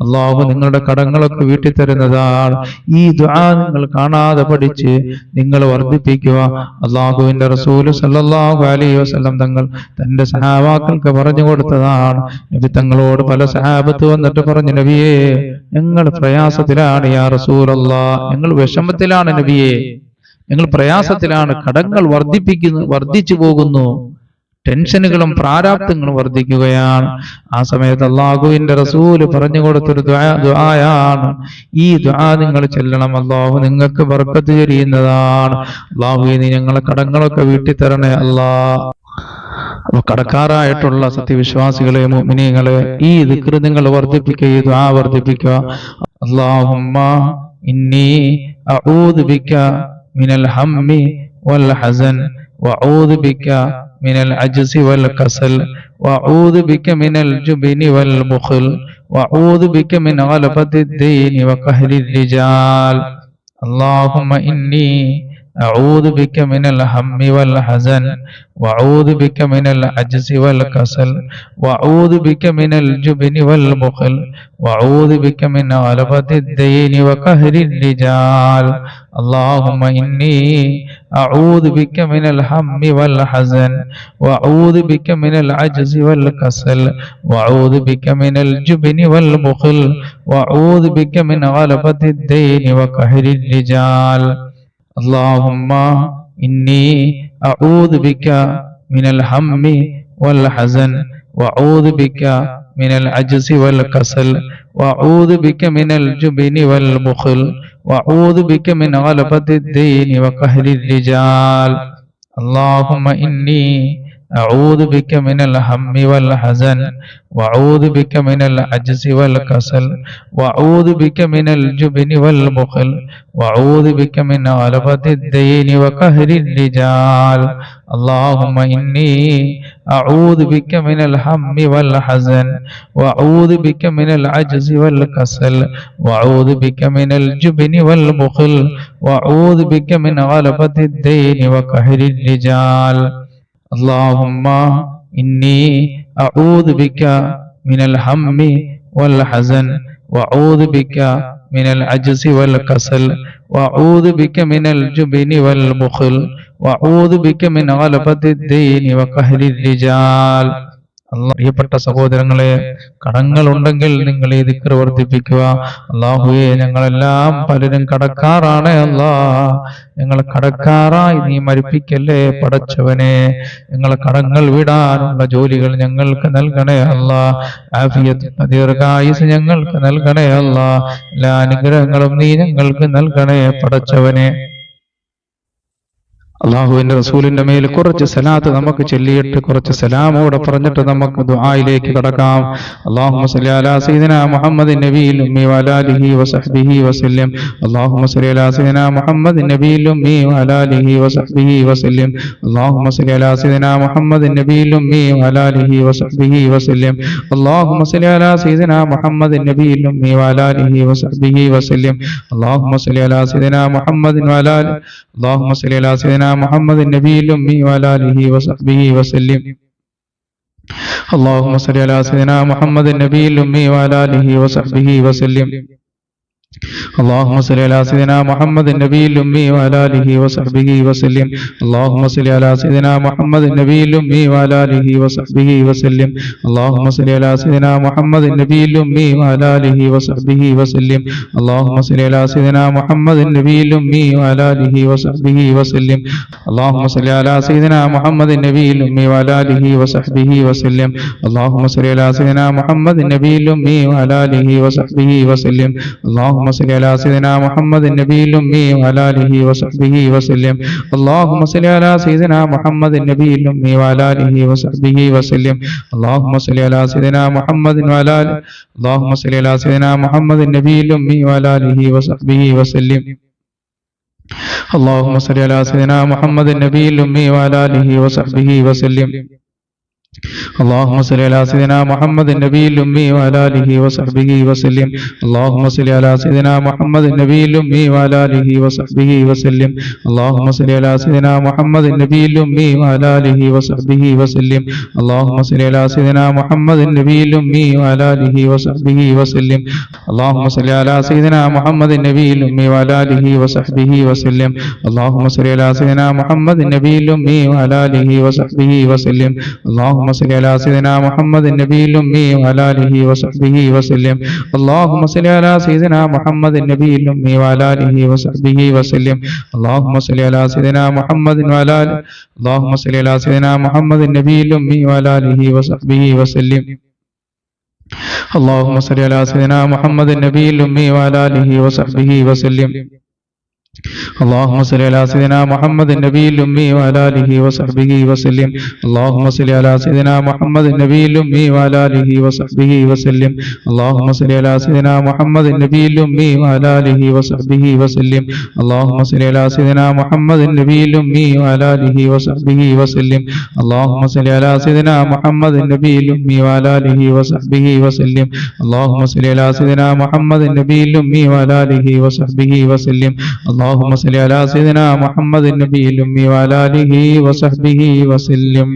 അല്ലാഹു നിങ്ങളുടെ കടങ്ങളൊക്കെ വീട്ടി തരുന്നതാണ്. ഈ ദുആ നിങ്ങൾ കാണാതെ പഠിച്ച് നിങ്ങൾ വർദ്ധിപ്പിക്കുക. അല്ലാഹുവിന്റെ റസൂൽ സല്ലല്ലാഹു അലൈഹി വസല്ലം തങ്ങൾ തന്റെ സഹാബാക്കൾക്ക് പറഞ്ഞു കൊടുത്തതാണ്. നബി തങ്ങളോട് പല സഹാബത്ത് വന്നിട്ട് പറഞ്ഞു, നബിയേ, ഞങ്ങൾ പ്രയാസത്തിലാണ് യാ റസൂലല്ലാഹ്, ഞങ്ങൾ വിഷമത്തിലാണ് നബിയേ, ഞങ്ങൾ പ്രയാസത്തിലാണ്, കടങ്ങൾ വർദ്ധിച്ചു പോകുന്നു, ടെൻഷനുകളും പ്രാരാബ്ദങ്ങളും വർദ്ധിക്കുകയാണ്. ആ സമയത്ത് അല്ലാഹുവിന്റെ റസൂല് പറഞ്ഞു കൊടുത്തൊരു ദുആയാണ്. ഈ ദുആ നിങ്ങൾ ചൊല്ലണം. അല്ലാഹു നിങ്ങൾക്ക് ബർക്കത്ത് ചൊരിയുന്നതാണ്. അല്ലാഹുവേ, നീ ഞങ്ങളെ കടങ്ങളൊക്കെ വീട്ടി തരണേ അല്ലാഹ്. അപ്പൊ കടക്കാരായിട്ടുള്ള സത്യവിശ്വാസികളെ, മുഅ്മിനീങ്ങളെ, ഈ ദിക്ർ നിങ്ങൾ വർദ്ധിപ്പിക്കുക, ഈ ദുആ വർദ്ധിപ്പിക്കുക. അല്ലാഹുമ്മ ഇന്നി അഊദു ബിക മിനൽ ഹമ്മി വൽ ഹസൻ വഅഊദു ബിക മിനൽ അജ്സി വൽ കസൽ വഅഊദു ബിക മിനൽ ജുബ്നി വൽ ബുഖൽ വഅഊദു ബിക മിൻ ഗലബത്തി ദീനി വഖഹ്രി റിജാൽ. അല്ലാഹുമ്മ ഇന്നി أعوذ بك من الهم والحزن وأعوذ بك من العجز والكسل وأعوذ بك من الجبن والبخل وأعوذ بك من غلبة الدين وقهر الرجال اللهم إني أعوذ بك من الهم والحزن وأعوذ بك من العجز والكسل وأعوذ بك من الجبن والبخل وأعوذ بك من غلبة الدين وقهر الرجال اللهم إني أعوذ بك من الهم والحزن وأعوذ بك من العجز والكسل وأعوذ بك من الجبن والبخل وأعوذ بك من غلبة الدين وقهر الرجال اللهم إني أعوذ بك من الهم والحزن وأعوذ بك من العجز والكسل وأعوذ بك من الجبن والبخل وأعوذ بك من غلبة الدين وقهر الرجال اللهم إني أعوذ بك من الهم والحزن وأعوذ بك من العجز والكسل وأعوذ بك من الجبن والبخل وأعوذ بك من غلبة الدين وقهر الرجال اللهم إني أعوذ بك من الهم والحزن وأعوذ بك من العجز والكسل وأعوذ بك من الجبن والبخل وأعوذ بك من غلبة الدين وقهر الرجال പ്രിയപ്പെട്ട സഹോദരങ്ങളെ, കടങ്ങളുണ്ടെങ്കിൽ നിങ്ങൾ ഈ ദിക്ർ വർദ്ധിപ്പിക്കുക. അല്ലാഹുവേ, ഞങ്ങളെല്ലാം പലരും കടക്കാറാണ്. അല്ലാ, ഞങ്ങൾ കടക്കാറായി നീ മരിപ്പിക്കല്ലേ പടച്ചവനെ. ഞങ്ങളെ കടങ്ങൾ വിടാനുള്ള ജോലികൾ ഞങ്ങൾക്ക് നൽകണേ അല്ലാ. ആഫിയത്ത് ദീർഘായുസ് ഞങ്ങൾക്ക് നൽകണേ അല്ലാ. എല്ലാ അനുഗ്രഹങ്ങളും നീ ഞങ്ങൾക്ക് നൽകണേ പടച്ചവനെ. അള്ളാഹുവിന്റെ റസൂലിന്റെ മേൽ കുറച്ച് സലാത്ത് നമുക്ക് ചൊല്ലിയിട്ട് കുറച്ച് സലാമോടെ പറഞ്ഞിട്ട് നമുക്ക് ദുആയിലേക്ക് കടക്കാം. അല്ലാഹുമ്മ സ്വല്ലി അലാ സയ്യിദിനാ മുഹമ്മദിൻ നബിയിൽ ഉമ്മി വഅലാലിഹി വസഹ്ബിഹി വസല്ലം. അല്ലാഹുമ്മ സ്വല്ലി അലാ സയ്യിദിനാ മുഹമ്മദിൻ നബിയിൽ ഉമ്മി വഅലാലിഹി വസഹ്ബിഹി വസല്ലം. അല്ലാഹുമ്മ സ്വല്ലി അലാ സയ്യിദിനാ മുഹമ്മദിൻ നബിയിൽ ഉമ്മി വഅലാലിഹി വസഹ്ബിഹി വസല്ലം. അല്ലാഹുമ്മ സ്വല്ലി അലാ സയ്യിദിനാ മുഹമ്മദിൻ നബിയിൽ ഉമ്മി വഅലാലിഹി വസഹ്ബിഹി വസല്ലം. അല്ലാഹുമ്മ സ്വല്ലി അലാ സയ്യിദിനാ മുഹമ്മദിൻ വഅലാലിഹി اللهم صل على سيدنا محمد النبي الأمي وعلى آله وصحبه وسلم. اللهم صل على سيدنا محمد النبي الأمي وعلى آله وصحبه وسلم. اللهم صل على سيدنا محمد النبي الأمي وعلى آله وصحبه وسلم. اللهم صل على سيدنا محمد النبي الأمي وعلى آله وصحبه وسلم. اللهم صل على سيدنا محمد النبي الأمي وعلى آله وصحبه وسلم. اللهم صل على سيدنا محمد النبي الأمي وعلى آله وصحبه وسلم. اللهم صل على سيدنا محمد النبي الأمي وعلى آله وصحبه وسلم. اللهم صل على سيدنا محمد النبي الأمي وعلى آله وصحبه وسلم. اللهم صل على سيدنا محمد النبي الأمي وعلى آله وصحبه وسلم. اللهم صل على سيدنا محمد النبي الأمي وعلى آله وصحبه وسلم. اللهم صل على سيدنا محمد وعلى اللهم صل على سيدنا محمد النبي الأمي وعلى آله وصحبه وسلم. اللهم صل على سيدنا محمد النبي الأمي وعلى آله وصحبه وسلم. اللهم صل على سيدنا محمد النبي الأمي وعلى آله وصحبه وسلم. اللهم صل على سيدنا محمد النبي الأمي وعلى آله وصحبه وسلم. اللهم صل على سيدنا محمد النبي الأمي وعلى آله وصحبه وسلم. اللهم صل على سيدنا محمد النبي الأمي وعلى آله وصحبه وسلم. اللهم صل على سيدنا محمد النبي الأمي وعلى آله وصحبه وسلم. اللهم صل على سيدنا محمد النبي الأمي وعلى آله وصحبه وسلم. اللهم صل على سيدنا محمد النبي الأمي وعلى آله وصحبه وسلم. اللهم صل على سيدنا محمد النبي الأمي وعلى آله وصحبه وسلم. اللهم صل على سيدنا محمد وعلى اللهم صل على سيدنا محمد النبي الأمي وعلى آله وصحبه وسلم. اللهم صل على سيدنا محمد النبي الأمي وعلى آله وصحبه وسلم. اللهم صل على سيدنا محمد النبي الأمي وعلى آله وصحبه وسلم. اللهم صل على سيدنا محمد النبي الأمي وعلى آله وصحبه وسلم. اللهم صل على سيدنا محمد النبي الأمي وعلى آله وصحبه وسلم. اللهم صل على سيدنا محمد النبي الأمي وعلى آله وصحبه وسلم. اللهم صل على سيدنا محمد النبي الأمي وعلى آله وصحبه وسلم. اللهم صل على سيدنا محمد النبي الأمي وعلى آله وصحبه وسلم. اللهم صل على سيدنا محمد النبي الأمي وعلى آله وصحبه وسلم.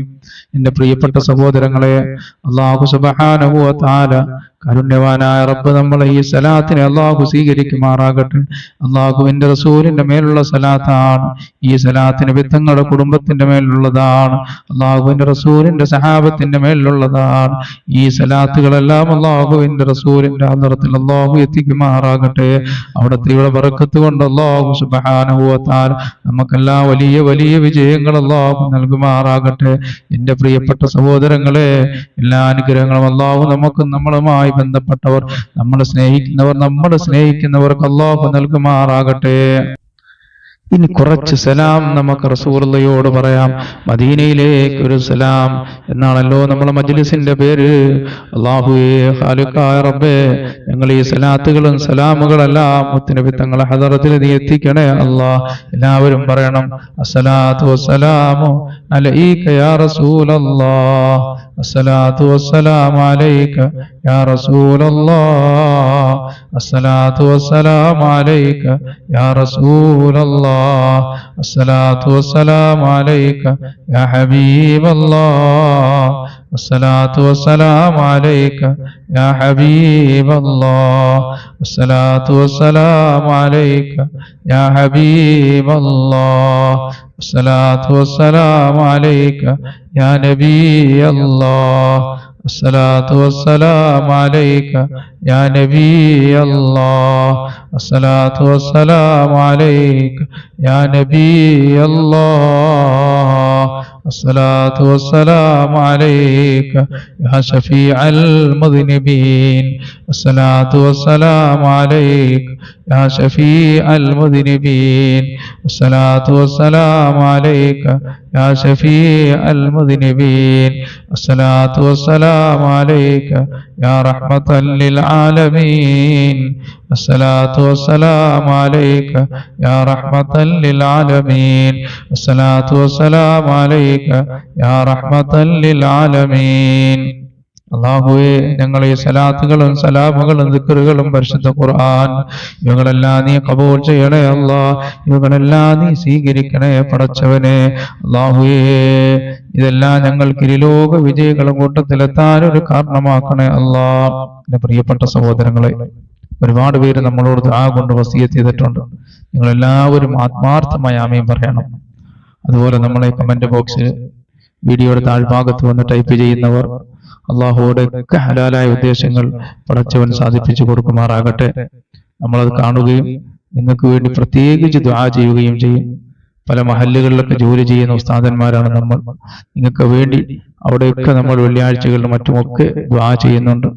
എന്റെ പ്രിയപ്പെട്ട സഹോദരങ്ങളെ, അല്ലാഹു സുബ്ഹാനഹു വ തആല കാരുണ്യവാനായ റബ്ബ് നമ്മളെ ഈ സലാത്തിനെ അല്ലാഹു സ്വീകരിക്കുമാറാകട്ടെ. അല്ലാഹുവിന്റെ റസൂലിന്റെ മേലുള്ള സലാത്താണ്. ഈ സലാത്തിന് തങ്ങളുടെ കുടുംബത്തിന്റെ മേലുള്ളതാണ്. അല്ലാഹുവിന്റെ റസൂലിന്റെ സഹാബത്തിന്റെ മേലുള്ളതാണ്. ഈ സലാത്തുകളെല്ലാം അല്ലാഹുവിന്റെ റസൂലിന്റെ ഹദ്റത്തിൽ അല്ലാഹു എത്തിക്കുമാറാകട്ടെ. അവിടുത്തെ ബറക്കത്ത് കൊണ്ട് അല്ലാഹു സുബ്ഹാനഹു വ തആല നമുക്കെല്ലാം വലിയ വലിയ വിജയങ്ങൾ അല്ലാഹു നൽകുമാറാകട്ടെ. എന്റെ പ്രിയപ്പെട്ട സഹോദരങ്ങളെ, എല്ലാ അനുഗ്രഹങ്ങളും അല്ലാഹു നമുക്കും നമ്മളുമായി ബന്ധപ്പെട്ടവർ, നമ്മളെ സ്നേഹിക്കുന്നവർക്ക് അല്ലാഹു നൽകുമാറാകട്ടെ. ഇനി കുറച്ച് സലാം നമുക്ക് റസൂലുള്ളാഹിയോട് പറയാം. മദീനയിലേക്ക് ഒരു സലാം എന്നാണല്ലോ നമ്മളെ മജ്ലിസിന്റെ പേര്. അല്ലാഹുവേ, ഖാലിഖായ റബ്ബേ, ഞങ്ങൾ ഈ സലാത്തുകളും സലാമുകളെല്ലാം മുത്തുനബി തങ്ങളെ ഹദറത്തിൽ നീ എത്തിക്കണേ അല്ലാഹ്. എല്ലാവരും പറയണം, അസ്സലാത്തു വസ്സലാമു അലൈക യാ റസൂലല്ലാഹ്, അസ്സലാത്തു വസ്സലാമു അലൈക യാ റസൂലല്ലാഹ്, അസ്സലാത്തു വസ്സലാമു അലൈക യാ റസൂലല്ലാഹ്, الصلاة والسلام عليك يا حبيب الله، الصلاة والسلام عليك يا حبيب الله، الصلاة والسلام عليك يا حبيب الله، الصلاة والسلام عليك يا نبي الله، الصلاة والسلام عليك يا نبي الله، الصلاة والسلام عليك يا نبي الله، الصلاة والسلام عليك يا شفيع المذنبين، الصلاة والسلام عليك يا شفيع المذنبين، الصلاة والسلام عليك يا شفيع المذنبين، الصلاة والسلام عليك يا رحمة للعالمين، الصلاة والسلام عليك يا رحمة للعالمين، الصلاة والسلام عليك يا رحمة للعالمين. അല്ലാഹുവേ, ഞങ്ങളെ ഈ സലാത്തുകളും സലാമുകളും ദിക്റുകളും പരിശുദ്ധ ഖുർആൻ ഇവകളെല്ലാം നീ ഖബൂൽ ചെയ്യണേ അല്ലാഹ്. ഇവകളെല്ലാം നീ സ്വീകരിക്കണേ പടച്ചവനെ. അല്ലാഹുവേ, ഇതെല്ലാം ഞങ്ങൾക്ക് ഇരുലോക വിജയികളുടെ കൂട്ടത്തിലെത്താൻ ഒരു കാരണമാക്കണേ അല്ലാഹ്. എന്റെ പ്രിയപ്പെട്ട സഹോദരങ്ങളെ, ഒരുപാട് പേര് നമ്മളോട് ദുആ കൊണ്ട് വസിയത്ത് ചെയ്തിട്ടുണ്ട്. നിങ്ങളെല്ലാവരും ആത്മാർത്ഥമായി ആമീൻ പറയണം. അതുപോലെ നമ്മളെ കമന്റ് ബോക്സിൽ വീഡിയോയുടെ താഴ്ഭാഗത്ത് വന്ന് ടൈപ്പ് ചെയ്യുന്നവർ അള്ളാഹുവോടെ ഒക്കെ ഹലാലായ ഉദ്ദേശങ്ങൾ പടച്ചവൻ സാധിപ്പിച്ചു കൊടുക്കുമാറാകട്ടെ. നമ്മളത് കാണുകയും നിങ്ങൾക്ക് വേണ്ടി പ്രത്യേകിച്ച് ദുആ ചെയ്യുകയും ചെയ്യും. പല മഹല്ലുകളിലൊക്കെ ജോലി ചെയ്യുന്ന ഉസ്താദന്മാരാണ് നമ്മൾ. നിങ്ങൾക്ക് വേണ്ടി അവിടെയൊക്കെ നമ്മൾ വെള്ളിയാഴ്ചകളിലും മറ്റുമൊക്കെ ദുആ ചെയ്യുന്നുണ്ട്.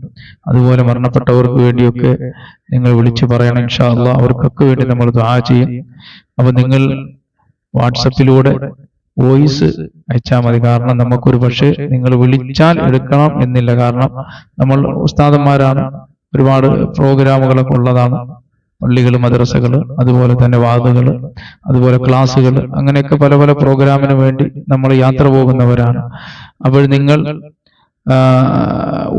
അതുപോലെ മരണപ്പെട്ടവർക്ക് വേണ്ടിയൊക്കെ നിങ്ങൾ വിളിച്ചു പറയണം ഇൻഷാ അല്ലാഹ്. അവർക്കൊക്കെ വേണ്ടി നമ്മൾ ദുആ ചെയ്യും. അപ്പൊ നിങ്ങൾ വാട്സപ്പിലൂടെ വോയിസ് അയച്ചാൽ മതി. കാരണം നമുക്കൊരു പക്ഷേ നിങ്ങൾ വിളിച്ചാൽ എടുക്കണം എന്നില്ല. കാരണം നമ്മൾ ഉസ്താദന്മാരാണ്, ഒരുപാട് പ്രോഗ്രാമുകളൊക്കെ ഉള്ളതാണ്. പള്ളികൾ, മദ്രസകൾ, അതുപോലെ തന്നെ വാദുകൾ, അതുപോലെ ക്ലാസ്സുകൾ, അങ്ങനെയൊക്കെ പല പല പ്രോഗ്രാമിന് വേണ്ടി നമ്മൾ യാത്ര പോകുന്നവരാണ്. അപ്പോൾ നിങ്ങൾ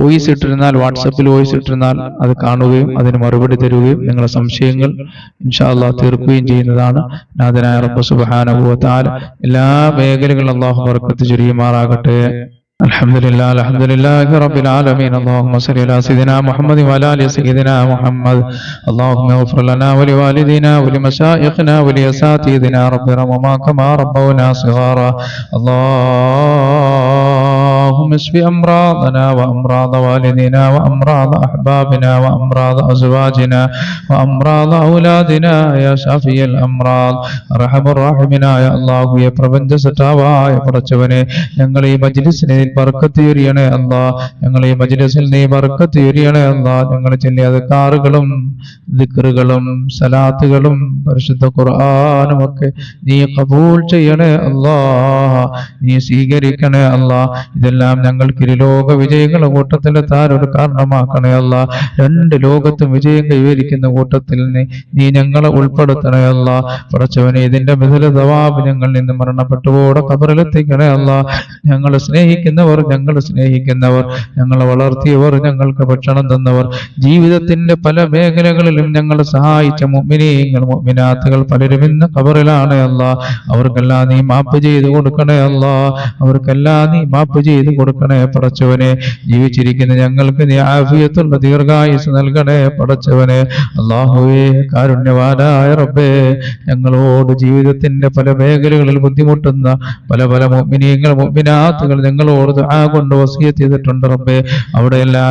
വോയിസ് ഇട്ടിരുന്നാൽ, വാട്സപ്പിൽ വോയിസ് ഇട്ടിരുന്നാൽ അത് കാണുകയും അതിന് മറുപടി തരുകയും നിങ്ങളുടെ സംശയങ്ങൾ ഇൻഷാ അല്ലാഹ് തീർക്കുകയും ചെയ്യുന്നതാണ്. നാഥനായ റബ്ബ് സുബ്ഹാനഹു വ തആല എല്ലാ മേഖലകളിലും അല്ലാഹു ബർക്കത്ത് ചൊരിയുമാറാകട്ടെ. الحمدلله رب العالمين. اللهم صل على سيدنا محمد وعلى ال سيدنا محمد. اللهم اغفر لنا ولوالدينا ولمشايخنا ولأساتذتنا رب ارحمهما كما ربونا صغارا. اللهم اشف امراضنا وامراض والدينا وامراض احبابنا وامراض ازواجنا وامراض اولادنا يا شافي الامراض ارحم الراحمين. يا الله, يا പ്രപഞ്ച സൃഷ്ടാവായ പടച്ചവനെ, ഞങ്ങൾ ഈ മജ്ലിസിനെ ബർക്കത്ത് ചൊരിയണേ അല്ലാഹ്. ഞങ്ങൾ ഈ മജ്ലിസിൽ നീ ബർക്കത്ത് ചൊരിയണേ അല്ലാഹ്. ഞങ്ങൾ ചൊല്ലിയ അദ്കാറുകളും ദിക്റുകളും സലാത്തുകളും പരിശുദ്ധ ഖുർആനും ഒക്കെ നീ ഖബൂൽ ചെയ്യണേ അല്ലാഹ്. നീ സ്വീകരിക്കണേ അല്ലാഹ്. ഇതെല്ലാം എല്ലാം ഞങ്ങൾക്ക് ഇരുലോക വിജയികളുടെ കൂട്ടത്തിലെത്താൻ ഒരു കാരണമാക്കണേ അല്ല. രണ്ട് ലോകത്തും വിജയം കൈവരിക്കുന്ന കൂട്ടത്തിൽ നീ ഞങ്ങളെ ഉൾപ്പെടുത്തണേ അല്ല. പടച്ചവനെ ഇതിന്റെ ബദല സവാബ് ഞങ്ങളിൽ നിന്ന് മരണപ്പെട്ടുകൂടെ ഖബറിലെത്തിക്കണേ അല്ല. ഞങ്ങളെ സ്നേഹിക്കുന്നവർ, ഞങ്ങളെ വളർത്തിയവർ, ഞങ്ങൾക്ക് ഭക്ഷണം തന്നവർ, ജീവിതത്തിന്റെ പല മേഖലകളിലും ഞങ്ങളെ സഹായിച്ച മുഅ്മിനീങ്ങൾ മുഅ്മിനാത്തുകൾ പലരും ഇന്ന് ഖബറിലാണ് അല്ല. അവർക്കെല്ലാം നീ മാപ്പ് ചെയ്ത് കൊടുക്കണേ അല്ല. പടച്ചവനെ ജീവിച്ചിരിക്കുന്ന ഞങ്ങൾക്ക് നീ ആഫിയത്തുള്ള ദീർഘായുസ് നൽകണേ പടച്ചവനെ. അല്ലാഹുവേ കാരുണ്യവാനായ റബ്ബേ, ഞങ്ങളോട് ജീവിതത്തിന്റെ പല മേഖലകളിൽ ബുദ്ധിമുട്ടുന്ന പല മുഅ്മിനീങ്ങൾ മുഅ്മിനാത്തുകൾ ഞങ്ങളോട് ദുആ കൊണ്ട് വസിയത്ത് ചെയ്തിട്ടുണ്ട് റബ്ബേ. അവിടെ എല്ലാ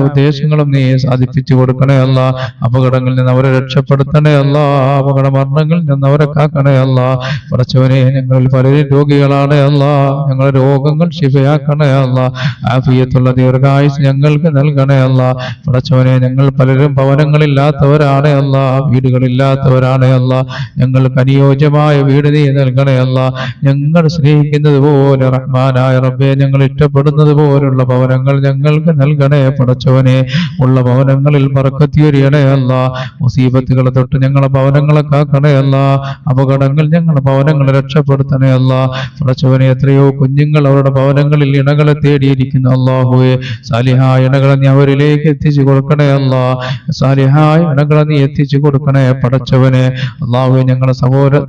ഉദ്ദേശങ്ങളും നീ സാധിപ്പിച്ചു കൊടുക്കണേ അല്ല. അപകടങ്ങളിൽ നിന്ന് അവരെ രക്ഷപ്പെടുത്തണേ അല്ല. അപകട മരണങ്ങളിൽ നിന്ന് അവരെ കാക്കണേ അല്ല. പടച്ചവനെ ഞങ്ങളിൽ പലരും രോഗികളാണ് അല്ല. ഞങ്ങളുടെ രോഗങ്ങൾ ശിഫയാക്കണേ അല്ല. ആഫിയത്തുള്ള ദീർഘായുസ് ഞങ്ങൾക്ക് നൽകണേ അല്ല. പടച്ചവനെ ഞങ്ങൾ പലരും ഭവനങ്ങളില്ലാത്തവരാണ് അല്ല, വീടുകളില്ലാത്തവരാണ് അല്ല. ഞങ്ങൾക്ക് അനുയോജ്യമായ വീട് നീ നൽകണേ അല്ല. ഞങ്ങൾ സ്നേഹിക്കുന്നത് പോലെ റഹ്മാനായ റബ്ബേ, ഞങ്ങൾ ഇഷ്ടപ്പെടുന്നത് പോലുള്ള ഭവനങ്ങൾ ഞങ്ങൾക്ക് നൽകണേ പടച്ചവനെ. ഉള്ള ഭവനങ്ങളിൽ ബർക്കത്തിയൊരിയണേ അല്ല. മുസീബത്തുകളെ തൊട്ട് ഞങ്ങളെ ഭവനങ്ങളെ കാക്കണേ അല്ല. അപകടങ്ങൾ ഞങ്ങളുടെ ഭവനങ്ങളെ രക്ഷപ്പെടുത്തണേ അല്ല. പടച്ചവനെ എത്രയോ കുഞ്ഞുങ്ങൾ അവരുടെ ഭവനങ്ങളിൽ ഇണകളെ തേടിയിരിക്കുന്നു അല്ലാഹുവേ. സാലിഹായ ഇണകളെ നീ അവരിലേക്ക് എത്തിച്ചു കൊടുക്കണേ അല്ല. സാലിഹായ ഇണകളെ നീ എത്തിച്ചു കൊടുക്കണേ പടച്ചവനെ. അല്ലാഹുവേ ഞങ്ങളുടെ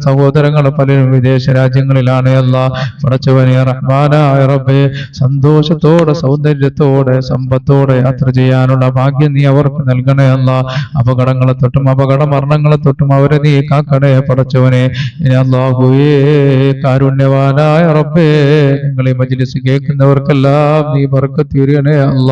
സഹോദരങ്ങൾ പലരും വിദേശ രാജ്യങ്ങളിലാണ് അല്ല. പടച്ചവനെ റഹ്മാനായ റബ്ബേ, സന്തോഷത്തോടെ സൗന്ദര്യത്തോടെ സമ്പത്തോടെ യാത്ര ചെയ്യാനുള്ള ഭാഗ്യം നീ അവർക്ക് നൽകണേ അല്ല. അപകടങ്ങളെ തൊട്ടും അപകട മരണങ്ങളെ തൊട്ടും അവരെ നീ കാക്കണേ പടച്ചവനെ. അല്ലാഹുവേ കാരുണ്യവാനായ റബ്ബേ, ഞങ്ങൾ ഈ മജ്ലിസ് കേൾക്കുന്നവർക്കെല്ലാം നീ ബർക്കത്ത് ചൊരിയണേ അല്ല.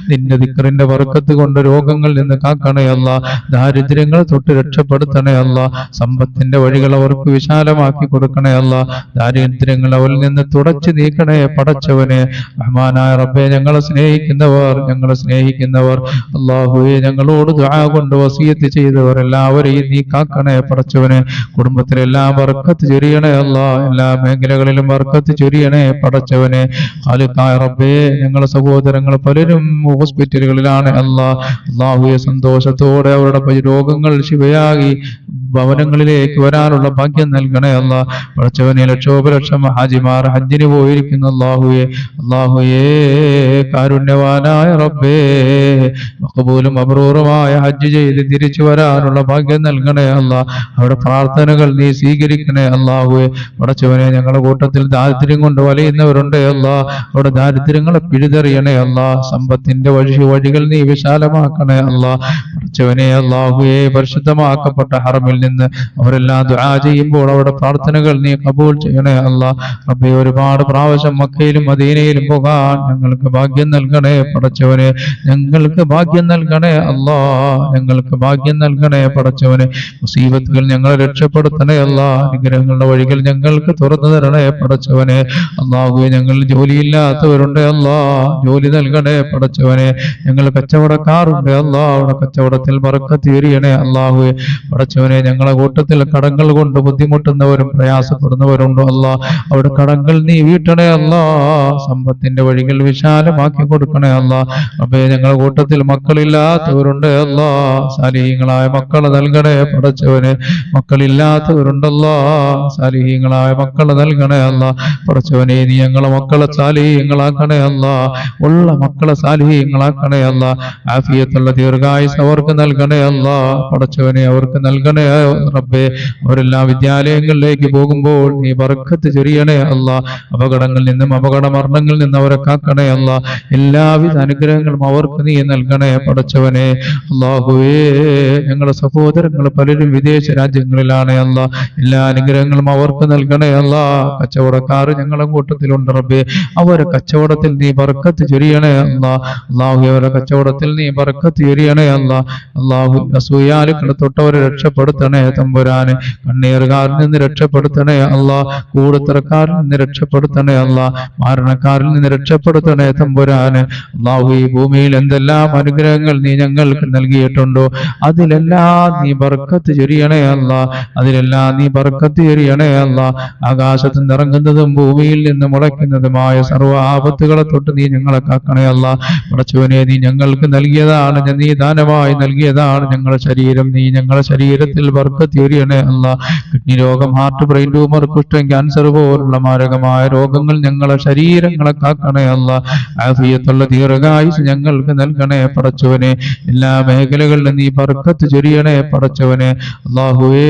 നിന്റെ ദിക്റിന്റെ ബർക്കത്ത് കൊണ്ട് രോഗങ്ങളിൽ നിന്ന് കാക്കണേ അല്ല. ദാരിദ്ര്യങ്ങൾ തൊട്ട് രക്ഷപ്പെടുത്തണേ അല്ല. സമ്പത്തിന്റെ വഴികൾ അവർക്ക് വിശാലമാക്കി കൊടുക്കണേ അല്ല. ദാരിദ്ര്യങ്ങൾ അവരിൽ നിന്ന് തുടച്ചു നീക്കണേ പടച്ചവനെ. റഹ്മാനായ റബ്ബേ, ഞങ്ങളെ സ്നേഹിക്കുന്നവർ അല്ലാഹുവേ, ഞങ്ങളോട് ദുആ കൊണ്ട് വസിയത്ത് ചെയ്തവർ എല്ലാവരെയും നീ കാക്കണേ പടച്ചവനെ. കുടുംബത്തിലെല്ലാം ബർക്കത്ത് ചൊരിയണേ അല്ല. എല്ലാ മേഖലകളിലും ബർക്കത്ത് ചൊരിയണേ പടച്ചവനെ. ഖാലിഖായ റബ്ബേ, ഞങ്ങളെ സഹോദരങ്ങൾ പലരും ഹോസ്പിറ്റലുകളിലാണ് അല്ല. അല്ലാഹുവേ സന്തോഷത്തോടെ അവരുടെ രോഗങ്ങൾ ശിവയാകി ഭവനങ്ങളിലേക്ക് വരാനുള്ള ഭാഗ്യം നൽകണേ അല്ല. പടച്ചവനെ ലക്ഷോപലക്ഷം ഹാജിമാർ ഹജ്ജിന് പോയിരിക്കുന്നു അല്ലാഹുവേ കാരുണ്യവാനായ റബ്ബേ, മഖബൂലും മബ്റൂറുമായ ഹജ്ജ് ചെയ്ത് തിരിച്ചു വരാനുള്ള ഭാഗ്യം നൽകണേ അല്ല. അവിടെ പ്രാർത്ഥനകൾ നീ സ്വീകരിക്കണേ അല്ലാഹുവേ. പടച്ചവനെ ഞങ്ങളുടെ കൂട്ടത്തിൽ ദാരിദ്ര്യം കൊണ്ട് വലയുന്നവരുണ്ട് അല്ല. അവിടെ ദാരിദ്ര്യങ്ങളെ പിഴുതെറിയണേ അല്ല. സമ്പത്തിന്റെ വഴികൾ നീ വിശാലമാക്കണേ അല്ല. പടച്ചവനെ അല്ലാഹുവേ, പരിശുദ്ധമാക്കപ്പെട്ട ഹറമിൽ നിന്ന് അവരെല്ലാം ദുആ ചെയ്യുമ്പോൾ അവിടെ പ്രാർത്ഥനകൾ നീ കബൂൽ ചെയ്യണേ അല്ല. റബ്ബേ, ഒരുപാട് പ്രാവശ്യം മക്കയിലും മദീനയിലും പോകാൻ ഞങ്ങൾക്ക് ഭാഗ്യം നൽകണേ പടച്ചവനെ. ഞങ്ങൾക്ക് ഭാഗ്യം നൽകണേ അല്ലാ. ഞങ്ങൾക്ക് ഭാഗ്യം നൽകണേ പടച്ചവനെ. മുസീബത്തുകൾ ഞങ്ങളെ രക്ഷപ്പെടുത്തണേ അല്ല. അനുഗ്രഹങ്ങളുടെ വഴികൾ ഞങ്ങൾക്ക് തുറന്നു തരണേ പടച്ചവനെ. അല്ലാഹുവേ, ഞങ്ങൾ ജോലിയില്ലാത്തവരുണ്ട് അല്ലാ, ജോലി നൽകണേ പടച്ചവനെ. ഞങ്ങൾ കച്ചവടക്കാരുണ്ട് അല്ലാ, അവിടെ കച്ചവടത്തിൽ ബർക്കത്ത് ചൊരിയണേ അല്ലാഹുവേ. പടച്ചവനെ, ഞങ്ങളെ കൂട്ടത്തിൽ കടങ്ങൾ കൊണ്ട് ബുദ്ധിമുട്ടുന്നവരും പ്രയാസപ്പെടുന്നവരുണ്ട് അല്ലാ. അവിടെ കടങ്ങൾ നീ വീട്ടണേ അല്ലാ. സമ്പത്തിന്റെ വഴികൾ വിശാലമാക്കി കൊടുക്കണേ അല്ലാ. റബ്ബേ, ഞങ്ങളുടെ കൂട്ടത്തിൽ മക്കളില്ലാത്തവരുണ്ട് അല്ലാ. സാലിഹീങ്ങളായ മക്കളെ നൽകണേ പടച്ചവനെ. മക്കളില്ലാത്തവരുണ്ടല്ലാ, സാലിഹീങ്ങളായ മക്കളെ നൽകണേ അല്ലാ. പടച്ചവനെ, നീ ഞങ്ങളെ മക്കളെ സാലിഹീങ്ങളാക്കണേ അല്ലാ. ഉള്ള മക്കളെ സാലിഹീങ്ങളാക്കണേ അല്ലാ. ആഫിയത്തുള്ള ദീർഘായുസ് അവർക്ക് നൽകണേ അല്ലാ. പടച്ചവനെ, അവർക്ക് നൽകണേ റബ്ബേ. അവരെല്ലാം വിദ്യാലയങ്ങളിലേക്ക് പോകുമ്പോൾ നീ ബർക്കത്ത് ചൊരിയണേ അല്ലാ. അപകടങ്ങളിൽ നിന്നും അപകട മരണങ്ങളിൽ നിന്നും അവരെ കാക്കണേ അല്ലാ. എല്ലാവിധ അനുഗ്രഹങ്ങളും അവർക്ക് നീ നൽകണേ പടച്ചവനെ. അല്ലാഹുവേ, ഞങ്ങളുടെ സഹോദരങ്ങൾ പലരും വിദേശ രാജ്യങ്ങളിലാണ് അല്ലാ. എല്ലാ അനുഗ്രഹങ്ങളും അവർക്ക് നൽകണേ അല്ലാ. കച്ചവടക്കാർ ഞങ്ങളുടെ കൂട്ടത്തിലുണ്ട് റബ്ബേ. അവരെ കച്ചവടത്തിൽ നീ ബർക്കത്ത് ചൊരിയണേ അല്ലാ. അല്ലാഹു, അവരുടെ കച്ചവടത്തിൽ നീ ബർക്കത്ത് ചൊരിയണേ അല്ലാ. അല്ലാഹു, അസൂയാലുക്കളെ തൊട്ടവരെ രക്ഷപ്പെടുത്തണേ തമ്പുരാനെ. കണ്ണീറുകാരിൽ നിന്ന് രക്ഷപ്പെടുത്തണേ അല്ലാ. കൂടത്തറക്കാരിൽ നിന്ന് രക്ഷപ്പെടുത്തണേ അല്ലാ. മാരണക്കാരിൽ നിന്ന് രക്ഷപ്പെടുത്തണേ തമ്പുരാനെ. അല്ലാഹു, ഈ ഭൂമിയിൽ എന്തെല്ലാം അനുഗ്രഹങ്ങൾ നീ ഞങ്ങൾക്ക് നൽകിയിട്ടുണ്ടോ അതിലെല്ലാം നീ ബർക്കത്ത് ചൊരിയണേ അല്ലാ. അതിലെല്ലാം നീ ബർക്കത്ത് ചൊരിയണേ അല്ലാ. ആകാശത്ത് നിറങ്ങുന്നതും ഭൂമിയിൽ നിന്ന് മുളയ്ക്കുന്നതുമായ സർവ്വ ആപത്തുകളെ തൊട്ട് നീ ഞങ്ങളെ കാക്കണേ അല്ലാ. പടച്ചവനെ നീ ഞങ്ങൾക്ക് നൽകിയതാണ്, നീ ദാനമായി നൽകിയതാണ് ഞങ്ങളുടെ ശരീരം. നീ ഞങ്ങളുടെ ശരീരത്തിൽ ബർക്കത്ത് ചൊരിയണേ അല്ലാ. കിഡ്നി രോഗം, ഹാർട്ട്, ബ്രെയിൻ ട്യൂമർ, കുഷ്ഠം, ക്യാൻസർ പോലുള്ള മാരകമായ രോഗങ്ങൾ ഞങ്ങളെ ശരീരങ്ങളെ കാക്കണേ അല്ലാ. ആഫിയത്തുള്ള ദീർഘായുസ് ഞങ്ങൾക്ക് നൽകണേ പടച്ചവനെ. എല്ലാ മേഖലകളിലും നീ ബർക്കത്ത് ചൊരിയണേ പടച്ചവനെ. അല്ലാഹുവേ,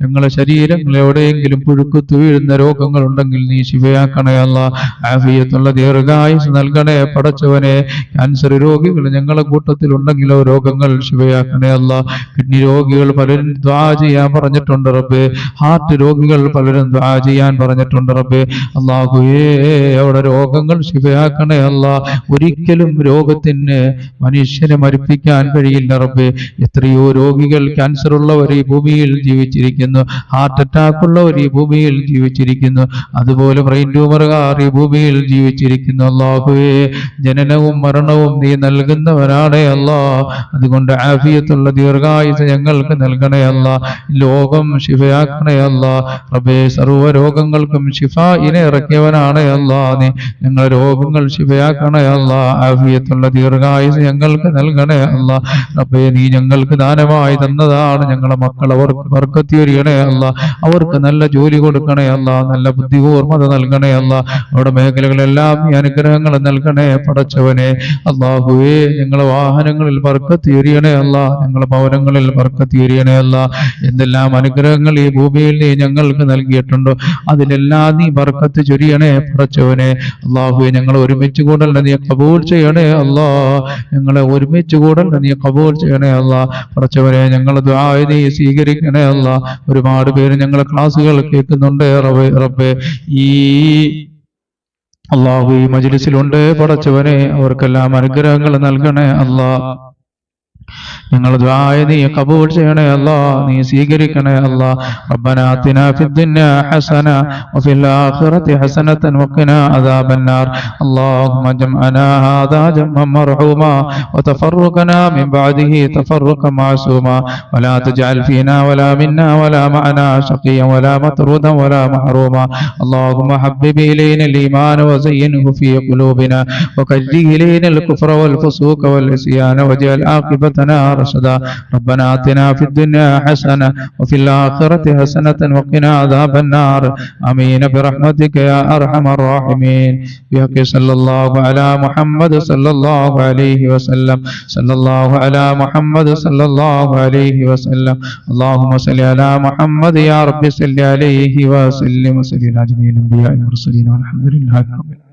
ഞങ്ങളുടെ ശരീരങ്ങൾ എവിടെയെങ്കിലും പുഴുക്കുത്തു വീഴുന്ന രോഗങ്ങൾ ഉണ്ടെങ്കിൽ നീ ശിഫയാക്കണേ അല്ലാ. ആഫിയത്തുള്ള ദീർഘായുസ് നൽകണേ പടച്ചവനെ. ക്യാൻസർ രോഗികൾ ഞങ്ങളുടെ കൂട്ടത്തിൽ ഉണ്ടെങ്കിലോ രോഗങ്ങൾ ശിഫയാക്കണേ അല്ലാ. കിഡ്നി രോഗികൾ പലരും ദുആ ചെയ്യാൻ പറഞ്ഞിട്ടുണ്ട് റബ്ബേ. ഹാർട്ട് രോഗികൾ പലരും ദുആ ചെയ്യാൻ പറഞ്ഞിട്ടുണ്ട് റബ്ബേ. അല്ലാഹുവേ, അവിടെ രോഗങ്ങൾ ശിഫയാക്കണേ അല്ലാ. ഒരിക്കലും രോഗത്തിന് മനുഷ്യനെ മരിപ്പിക്കാൻ കഴിയില്ല റബ്ബേ. എത്രയോ രോഗികൾ, ക്യാൻസർ ഉള്ളവർ ഈ ഭൂമിയിൽ ജീവിച്ചിരിക്കുന്നു, ഹാർട്ട് അറ്റാക്ക് ഉള്ളവർ ഈ ഭൂമിയിൽ ജീവിച്ചിരിക്കുന്നു, അതുപോലെ ബ്രെയിൻ ട്യൂമറുകാർ ഈ ഭൂമിയിൽ ജീവിച്ചിരിക്കുന്നു. അല്ലാഹുവേ, ജനനവും മരണവും നീ നൽകുന്നവരാണേ അല്ലാ. അതുകൊണ്ട് ആഫിയത്തുള്ള ദീർഘായുസ് ഞങ്ങൾക്ക് നൽകണേ അല്ലാ. ലോകം ശിഫയാക്കണേ അല്ലാ. റബ്ബേ, സർവ്വ രോഗങ്ങൾക്കും ശിഫായിനെ ഇറക്കിയവനാണേ അല്ലാ. നീ ഞങ്ങളുടെ രോഗങ്ങൾ ശിഫയാക്കണേ അല്ലാ. ആഫിയത്തുള്ള ദീർഘായുസ് ഞങ്ങൾക്ക് നൽകണേ അല്ലാ. റബ്ബേ, നീ ഞങ്ങൾക്ക് ദാനമായി തന്നതാണ് ഞങ്ങളുടെ മക്കൾ. അവർക്ക് ബർക്കത്ത് ചൊരിയണേ അല്ലാ. അവർക്ക് നല്ല ജോലി കൊടുക്കണേ അല്ലാ. നല്ല ബുദ്ധി കൂർമ്മത നൽകണേ അല്ലാ. അവരുടെ മേഖലകളെല്ലാം ഈ അനുഗ്രഹങ്ങൾ നൽകണേ പടച്ചവനെ. അല്ലാഹുവേ, ഞങ്ങളുടെ വാഹനങ്ങളിൽ ബർക്കത്ത് ചൊരിയണേ അല്ലാ. ഞങ്ങളുടെ ഭവനങ്ങളിൽ ബർക്കത്ത് ചൊരിയണേ അല്ലാ. എന്തെല്ലാം അനുഗ്രഹങ്ങൾ ഈ ഭൂമിയിൽ നീ ഞങ്ങൾക്ക് നൽകിയിട്ടുണ്ടോ അതിലെല്ലാം നീ ബർക്കത്ത് ചൊരിയണേ പടച്ചവനെ. അല്ലാഹുവേ, ഞങ്ങളെ ഒരുമിച്ച് കൂടൽ നീ കബൂൽ ചെയ്യണേ അല്ലാ. ഞങ്ങളെ ഒരുമിച്ച് കൂടൽ നീ കബൂൽ ചെയ്യണേ അല്ലാ. പടച്ചവനെ, ഞങ്ങളെ ദുആ നീ സ്വീകരിക്കണേ അല്ലാ. ഒരുപാട് പേര് ഞങ്ങളെ ക്ലാസ്സുകൾ കേൾക്കുന്നുണ്ട് റബ്ബേ. ഈ അല്ലാഹു ഈ മജ്ലിസിലുണ്ട് പടച്ചവനെ. അവർക്കെല്ലാം അനുഗ്രഹങ്ങൾ നൽകണേ അല്ലാ. ഞങ്ങൾ ദുആ നീ ഖബൂൽ ചെയ്യണേ അല്ലാ. നീ സ്വീകരിക്കണേ അല്ലാ. റബ്ബനാ ആതിനാ ഫിദ്ദുനിയാ ഹസന വഫിൽ ആഖിറതി ഹസനതൻ വഖിനാ അദാബന്നാർ. അല്ലാഹുമ്മ ജംഅനാ ഹാദാ ജംഅൻ മർഹൂമാ വതഫറഖനാ മിൻ ബഅദിഹി തഫറഖൻ മഅസൂമാ വലാ തജഅൽ ഫീനാ വലാ മിന്നാ വലാ മഅനാ ശഖിയ്യൻ വലാ മത്റൂദൻ വലാ മഹ്റൂമാ. അല്ലാഹുമ്മ ഹബ്ബിബ് ഇലൈനാ الإيمان وزينه في قلوبنا وكره إلينا الكفر والفسوق والعصيان واجعل عاقبتنا رشدا. ربنا آتنا في الدنيا حسنة وفي الآخرة حسنة وقنا عذاب النار. آمين برحمتك يا أرحم الراحمين. بحق صلى الله على محمد صلى الله عليه وسلم. صلى الله على محمد صلى الله عليه وسلم. اللهم صل على محمد يا رب صل عليه وسلم وسلم على جميع الأنبياء والمرسلين والحمد لله رب العالمين.